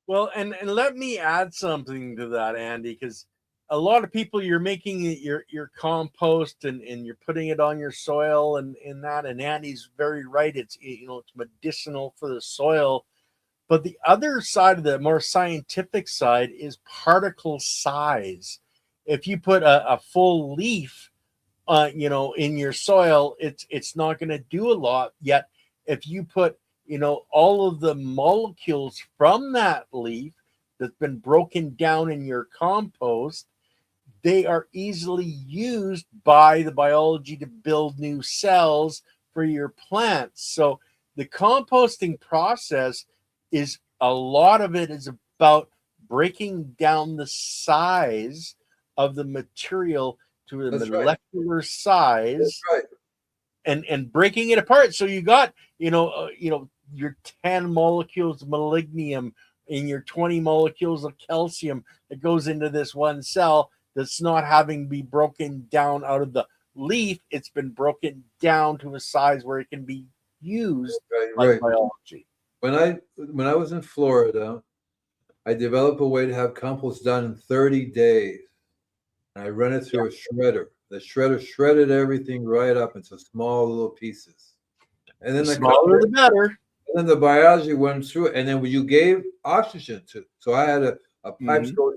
Well, and let me add something to that, Andy, because a lot of people, you're making your compost and you're putting it on your soil and that, and Andy's very right. It's it's medicinal for the soil. But the other side of the more scientific side is particle size. If you put a full leaf in your soil, it's not going to do a lot. Yet if you put all of the molecules from that leaf that's been broken down in your compost, they are easily used by the biology to build new cells for your plants. So the composting process is, a lot of it is about breaking down the size of the material to a molecular size. That's right. And breaking it apart. So you got, your 10 molecules of molybdenum in your 20 molecules of calcium that goes into this one cell that's not having to be broken down out of the leaf. It's been broken down to a size where it can be used by biology. When I was in Florida, I developed a way to have compost done in 30 days. And I run it through a shredder. The shredder shredded everything right up into small little pieces. And then the smaller the better. And then the biology went through it. And then you gave oxygen to. So I had a pipe go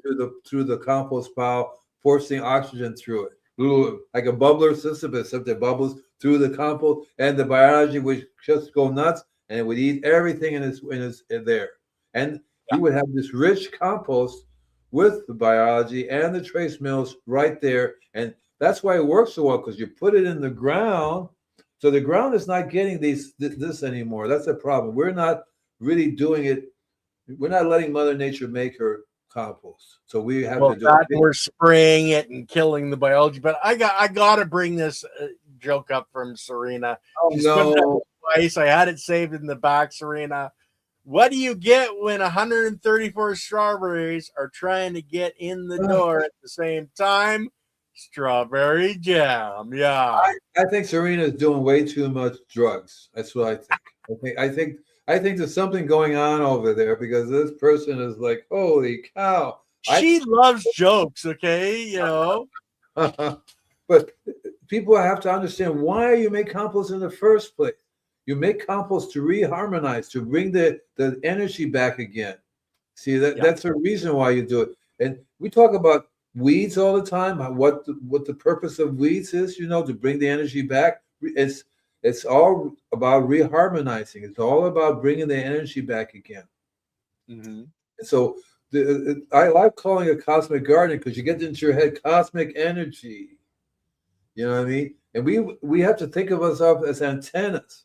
through the compost pile, forcing oxygen through it. Little, like a bubbler system, except that bubbles through the compost, and the biology would just go nuts, and it would eat everything in there. And you would have this rich compost with the biology and the trace minerals right there. And that's why it works so well, because you put it in the ground. So the ground is not getting this anymore. That's a problem. We're not really doing it. We're not letting Mother Nature make her compost. So we have to do it. We're spraying it and killing the biology. But I got to bring this joke up from Serena. Oh, no. Twice. I had it saved in the back, Serena. What do you get when 134 strawberries are trying to get in the door at the same time? Strawberry jam. Yeah. I think Serena is doing way too much drugs. That's what I think. I think there's something going on over there, because this person is like, holy cow. She loves jokes, okay? But people have to understand, why you make compost in the first place. You make compost to reharmonize, to bring the energy back again. See, that's a reason why you do it. And we talk about weeds all the time, what the purpose of weeds is, to bring the energy back. It's all about reharmonizing. It's all about bringing the energy back again. Mm-hmm. So I like calling it cosmic gardening, because you get into your head cosmic energy. You know what I mean? And we have to think of ourselves as antennas.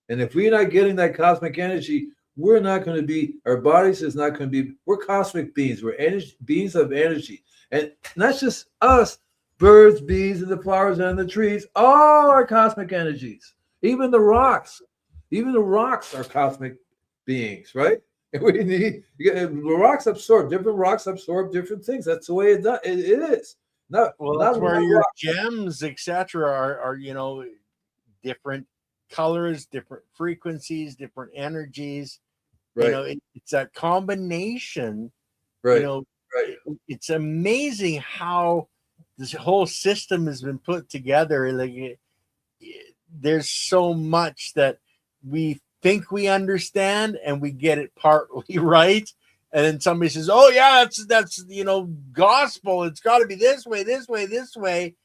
And if we're not getting that cosmic energy, we're not going to be, our bodies is not going to be, we're cosmic beings. We're beings of energy. And not just us, birds, bees, and the flowers and the trees, all are cosmic energies. Even the rocks are cosmic beings, right? And we need the different rocks absorb different things. That's the way it is. Well, Not that's where one your rock. gems, etc., are different colors, different frequencies, different energies. Right, It's a combination. You right, know, right. it's amazing how this whole system has been put together. There's so much that we think we understand and we get it partly right, and then somebody says, oh yeah, that's gospel, it's got to be this way, this way, this way,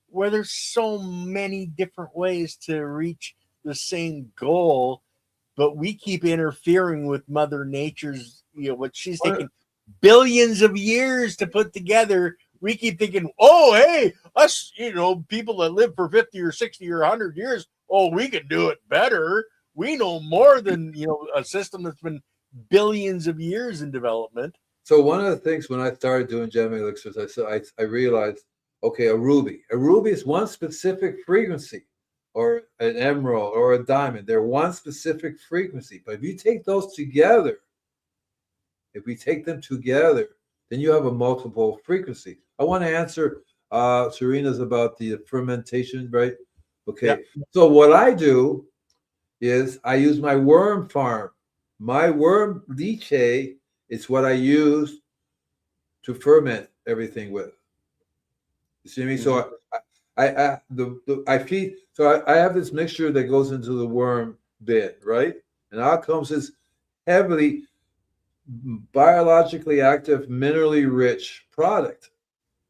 where there's so many different ways to reach the same goal, but we keep interfering with mother nature's, what she's taking billions of years to put together. We keep thinking, oh, hey, us, people that live for 50 or 60 or 100 years, oh, we can do it better. We know more than, a system that's been billions of years in development. So one of the things when I started doing gem elixirs, I realized, okay, a ruby is one specific frequency, or an emerald or a diamond. They're one specific frequency. But if you take those together, if we take them together, then you have a multiple frequency. I want to answer Serena's about the fermentation, right? Okay. Yeah. So what I do is I use my worm farm. My worm leachate is what I use to ferment everything with. You see me? Mm-hmm. So I feed. So I have this mixture that goes into the worm bed, right? And out comes this heavily biologically active, minerally rich product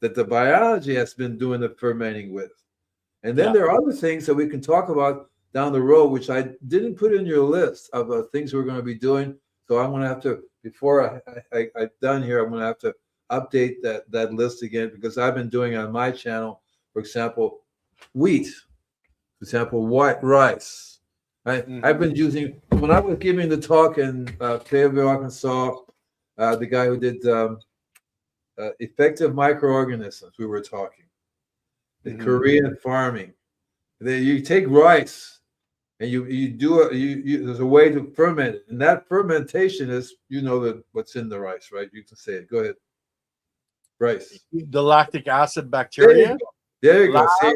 that the biology has been doing the fermenting with. And then there are other things that we can talk about down the road, which I didn't put in your list of things we're going to be doing. So I'm going to have to, before I'm done here, I'm going to have to update that list again, because I've been doing on my channel, for example, wheat, for example, white rice. I've been using, when I was giving the talk in Fayetteville, Arkansas, the guy who did effective microorganisms, we were talking, the Korean farming. You take rice and you do it. There's a way to ferment it, and that fermentation is, what's in the rice, right? You can say it. Go ahead. Rice. The lactic acid bacteria. There you go. See,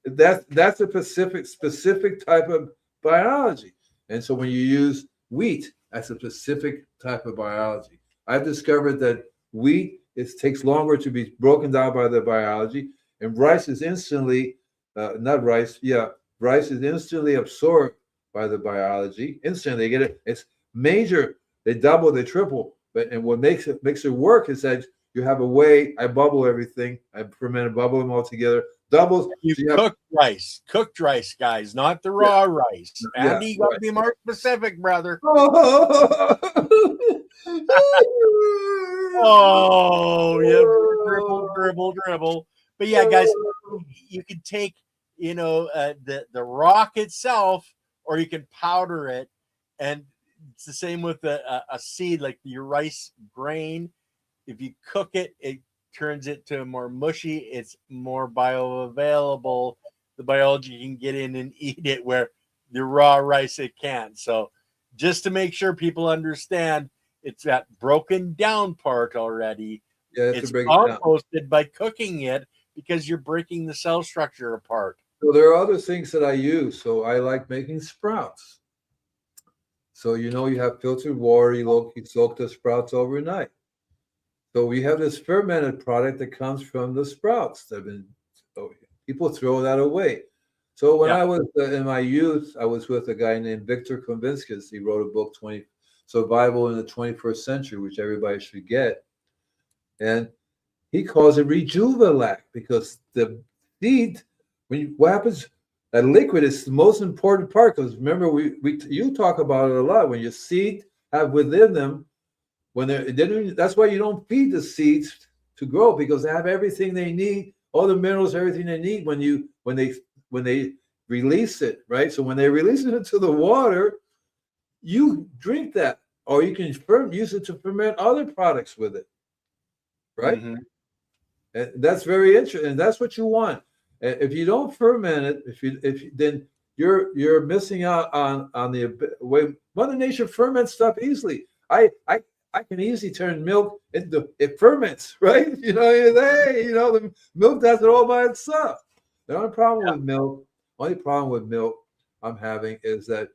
that's a specific type of biology. And so when you use wheat, that's a specific type of biology. I've discovered that wheat takes longer to be broken down by the biology, and rice is instantly rice is instantly absorbed by the biology. Instantly, they get it. It's major. They double, they triple. And what makes it work is that you have a way. I bubble everything. I ferment and bubble them all together. Doubles. Cooked rice, guys, not the raw rice. Andy, you got to be more specific, brother. Oh, yeah, dribble. But yeah, guys, you can take, the rock itself, or you can powder it, and it's the same with a seed, like your rice grain. If you cook it, it turns it to more mushy. It's more bioavailable. The biology can get in and eat it, where the raw rice it can't. So just to make sure people understand, it's that broken down part already. Yeah, it's composted by cooking it, because you're breaking the cell structure apart. So there are other things that I use. So I like making sprouts. So you have filtered water, you soak the sprouts overnight. So we have this fermented product that comes from the sprouts. People throw that away. So when I was in my youth, I was with a guy named Victor Konvinskas. He wrote a book, Survival in the 21st Century, which everybody should get. And he calls it Rejuvelac, because the seed, what happens, that liquid is the most important part, because remember, you talk about it a lot. When your seed have within them, that's why you don't feed the seeds to grow, because they have everything they need, all the minerals, everything they need when they release it, right? So when they release it into the water, you drink that, or you can use it to ferment other products with it, right? Mm-hmm. And that's very interesting, and that's what you want. If you don't ferment it, then you're missing out on the way Mother Nature ferments stuff easily. I can easily turn milk into it ferments, right? The milk does it all by itself. The only problem with milk, I'm having is that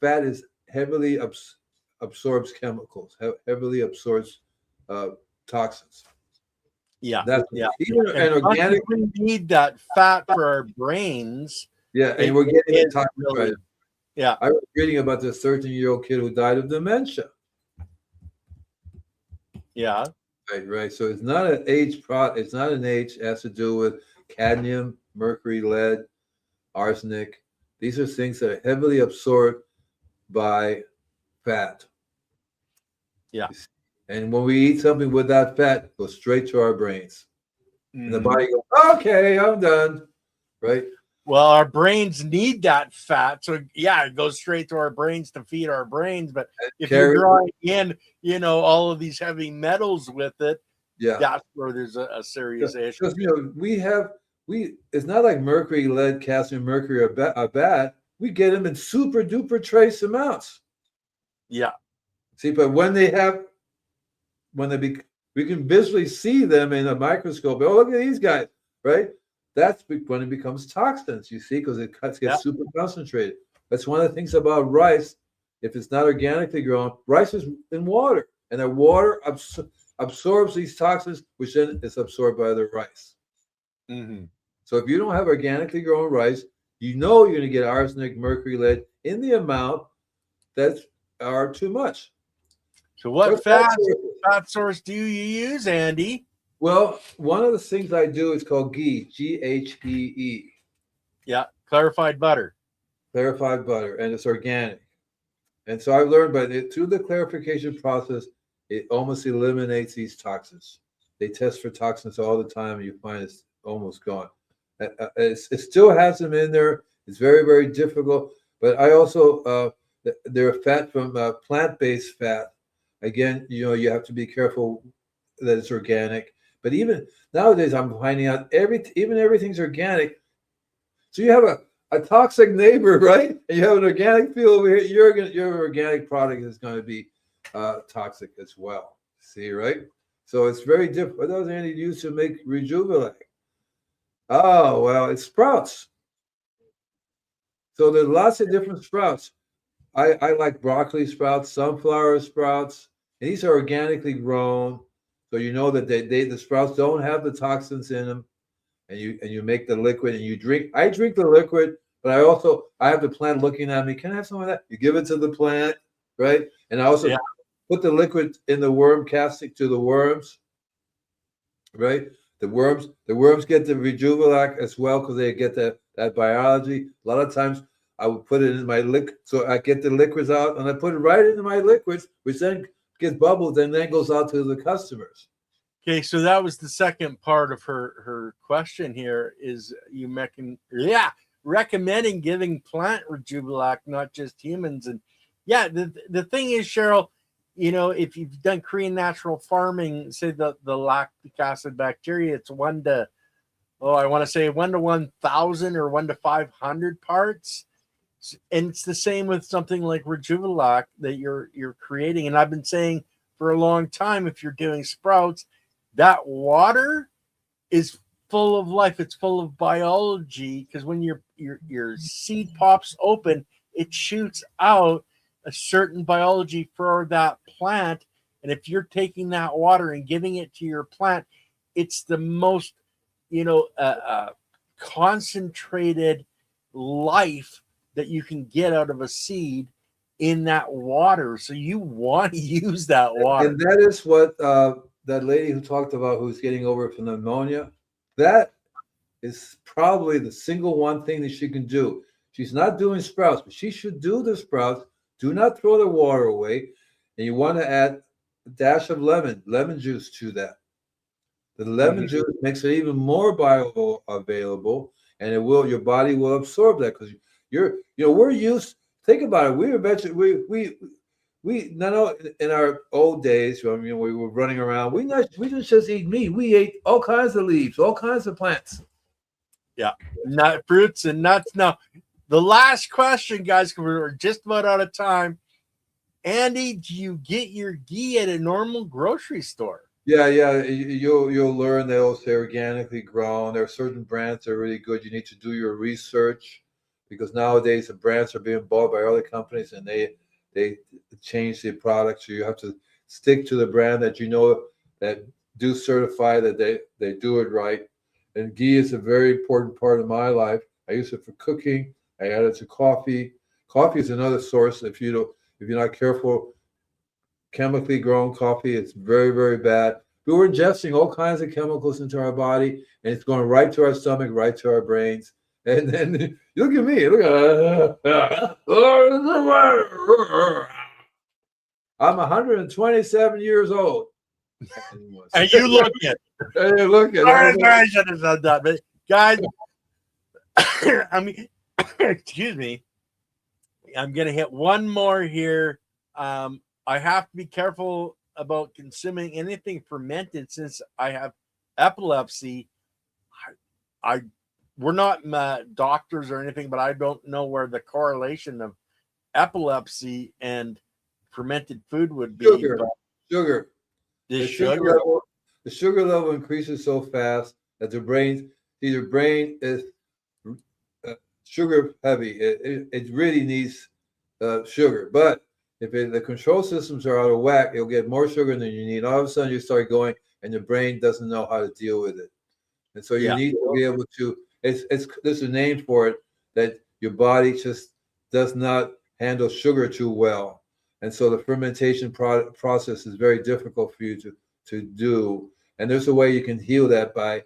fat is heavily absorbs chemicals, heavily absorbs toxins. Yeah, That's yeah. even an organic. We need that fat for our brains. Yeah, and we're getting It toxins. really, Right. yeah. I was reading about this 13-year-old kid who died of dementia. Yeah. Right. So it's not an age it's not an age. It has to do with cadmium, mercury, lead, arsenic. These are things that are heavily absorbed by fat. Yeah. And when we eat something with that fat, it goes straight to our brains. And the body goes, okay, I'm done. Right? Well, our brains need that fat. So yeah, it goes straight to our brains to feed our brains. But if you're drawing in, all of these heavy metals with it, that's where there's a serious issue. Because it's not like mercury, lead, calcium, mercury are bad. We get them in super duper trace amounts. Yeah. See, but we can visually see them in a microscope. Oh, look at these guys, right? That's when it becomes toxins, you see, because it gets super concentrated. That's one of the things about rice. If it's not organically grown, rice is in water, and the water absorbs these toxins, which then is absorbed by the rice. Mm-hmm. So if you don't have organically grown rice, you're going to get arsenic, mercury, lead in the amount that are too much. So what fat source do you use, Andy? Well, one of the things I do is called ghee, Ghee. Yeah, clarified butter. Clarified butter, and it's organic. And so I've learned through the clarification process, it almost eliminates these toxins. They test for toxins all the time, and you find it's almost gone. It still has them in there. It's very, very difficult. But I also, they're fat from plant-based fat. Again, you have to be careful that it's organic. But even nowadays, I'm finding out everything's organic. So you have a toxic neighbor, right? And you have an organic field over here. Your organic product is going to be toxic as well. See, right? So it's very different. What does Andy use to make Rejuvenac? Oh, well, it's sprouts. So there's lots of different sprouts. I like broccoli sprouts, sunflower sprouts. And these are organically grown. So you know that the sprouts don't have the toxins in them, and you make the liquid and you drink. I drink the liquid, but I have the plant looking at me. Can I have some of that? You give it to the plant, right? And I also put the liquid in the worm casting to the worms, right? The worms get the Rejuvenac as well because they get that biology. A lot of times I would put it in my liquid, so I get the liquids out and I put it right into my liquids, which then gets bubbled and then goes out to the customers. Okay, so that was the second part of her question here is recommending giving plant Rejuvenac, not just humans. And the thing is, Cheryl, if you've done Korean natural farming, say the lactic acid bacteria, it's 1 to 1,000 or 1 to 500 parts. And it's the same with something like Rejuvenac that you're creating. And I've been saying for a long time, if you're doing sprouts, that water is full of life. It's full of biology because when your seed pops open, it shoots out a certain biology for that plant. And if you're taking that water and giving it to your plant, it's the most, concentrated life that you can get out of a seed in that water. So you want to use that water. And that is what that lady who talked about who's getting over from pneumonia, that is probably the single one thing that she can do. She's not doing sprouts, but she should do the sprouts. Do not throw the water away. And you want to add a dash of lemon juice to that. The lemon juice makes it even more bioavailable, and your body will absorb that because we're used. Think about it. We in our old days, we were running around. We didn't just eat meat. We ate all kinds of leaves, all kinds of plants. Yeah, nut fruits and nuts. Now, The last question, guys, because we're just about out of time. Andy, do you get your ghee at a normal grocery store? Yeah, yeah. You'll learn they'll say organically grown. There are certain brands that are really good. You need to do your research because nowadays the brands are being bought by other companies and they change the product. So you have to stick to the brand that you know that do certify that they do it right. And ghee is a very important part of my life. I use it for cooking. I add it to coffee. Coffee is another source. If you're not careful, chemically grown coffee, it's very, very bad. We're ingesting all kinds of chemicals into our body, and it's going right to our stomach, right to our brains. And then look at me. I'm 127 years old. And you look it. Hey, look at Sorry, I should have said that. But guys, I mean, excuse me. I'm gonna hit one more here. I have to be careful about consuming anything fermented since I have epilepsy. We're not doctors or anything, but I don't know where the correlation of epilepsy and fermented food would be. Sugar. The sugar level increases so fast that the brain is sugar heavy. It really needs sugar. But if the control systems are out of whack, it'll get more sugar than you need. All of a sudden, you start going, and the brain doesn't know how to deal with it. And so you need to be able to. There's a name for it that your body just does not handle sugar too well, and so the fermentation process is very difficult for you to do. And there's a way you can heal that by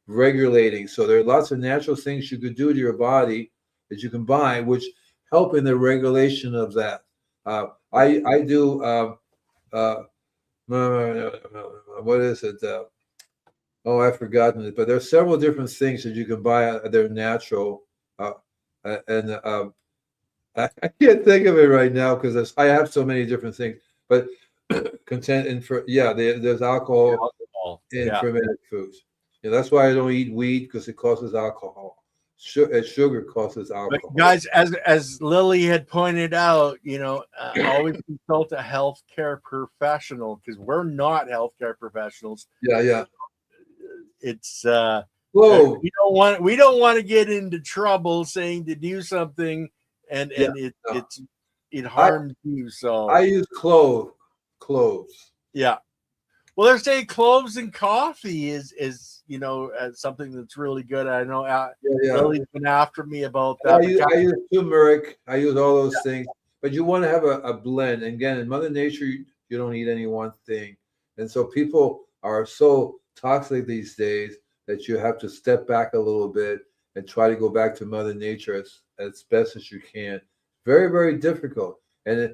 regulating. So there are lots of natural things you could do to your body that you can buy, which help in the regulation of that. I do what is it? I've forgotten it. But there's several different things that you can buy that are natural, and I can't think of it right now because I have so many different things. But there's alcohol in fermented foods. Yeah, that's why I don't eat wheat because it causes alcohol. Sugar causes alcohol. But guys, as Lily had pointed out, always consult a healthcare professional because we're not healthcare professionals. Yeah. It's we don't want to get into trouble saying to do something and it harms you. So I use cloves. Yeah. Well, they're saying cloves and coffee is something that's really good. I know Lily's been after me about that. I use turmeric. I use all those things. But you want to have a blend. And again, in Mother Nature, you don't eat any one thing. And so people are so toxic these days that you have to step back a little bit and try to go back to Mother Nature as best as you can. Very, very difficult. And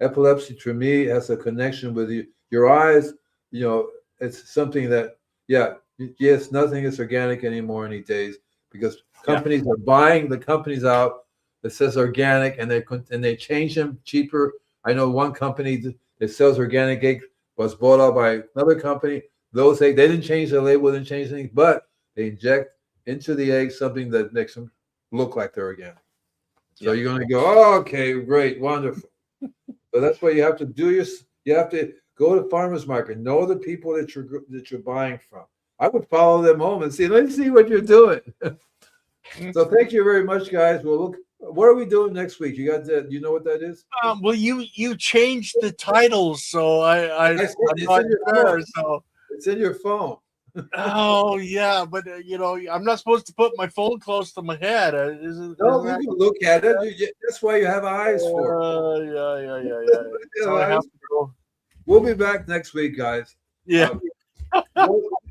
epilepsy, to me, has a connection with your eyes. It's something that, yes, nothing is organic anymore these days because companies are buying the companies out that says organic and they change them cheaper. I know one company that sells organic egg was bought out by another company. Those eggs, they didn't change the label, didn't change anything, but they inject into the egg something that makes them look like they're organic. So you're going to go, okay, great, wonderful. So that's what you have to do. You have to go to farmers market, know the people that you're buying from. I would follow them home and see, let's see what you're doing. So thank you very much, guys. Well, look, what are we doing next week? You got that? You know what that is? Well, you changed the titles, so I'm not sure. So it's in your phone. Oh yeah, but I'm not supposed to put my phone close to my head. You can look at it. That's why you have eyes for. Yeah. We'll be back next week, guys. Yeah.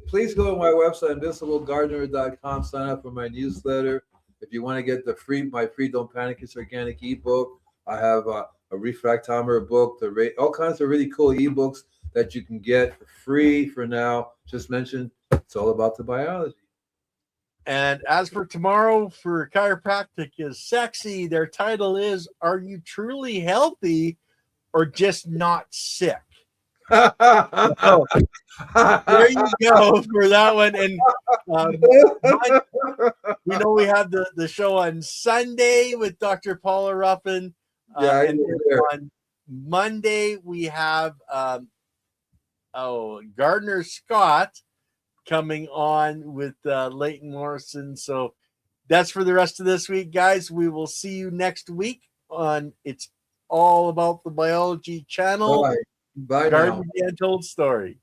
Please go to my website, invisiblegardener.com. Sign up for my newsletter. If you want to get my free Don't Panic, It's Organic ebook, I have a refractometer book, all kinds of really cool ebooks that you can get for free for now. Just mentioned it's all about the biology. And as for tomorrow, for Chiropractic is Sexy, their title is, Are You Truly Healthy or Just Not Sick? So, there you go for that one. And we know we have the show on Sunday with Dr. Paula Ruffin. Yeah, I And know then there. on Monday, we have Gardner Scott coming on with Leighton Morrison. So that's for the rest of this week, guys. We will see you next week on It's All About the Biology channel. Bye. Bye now. Garden the Untold Story.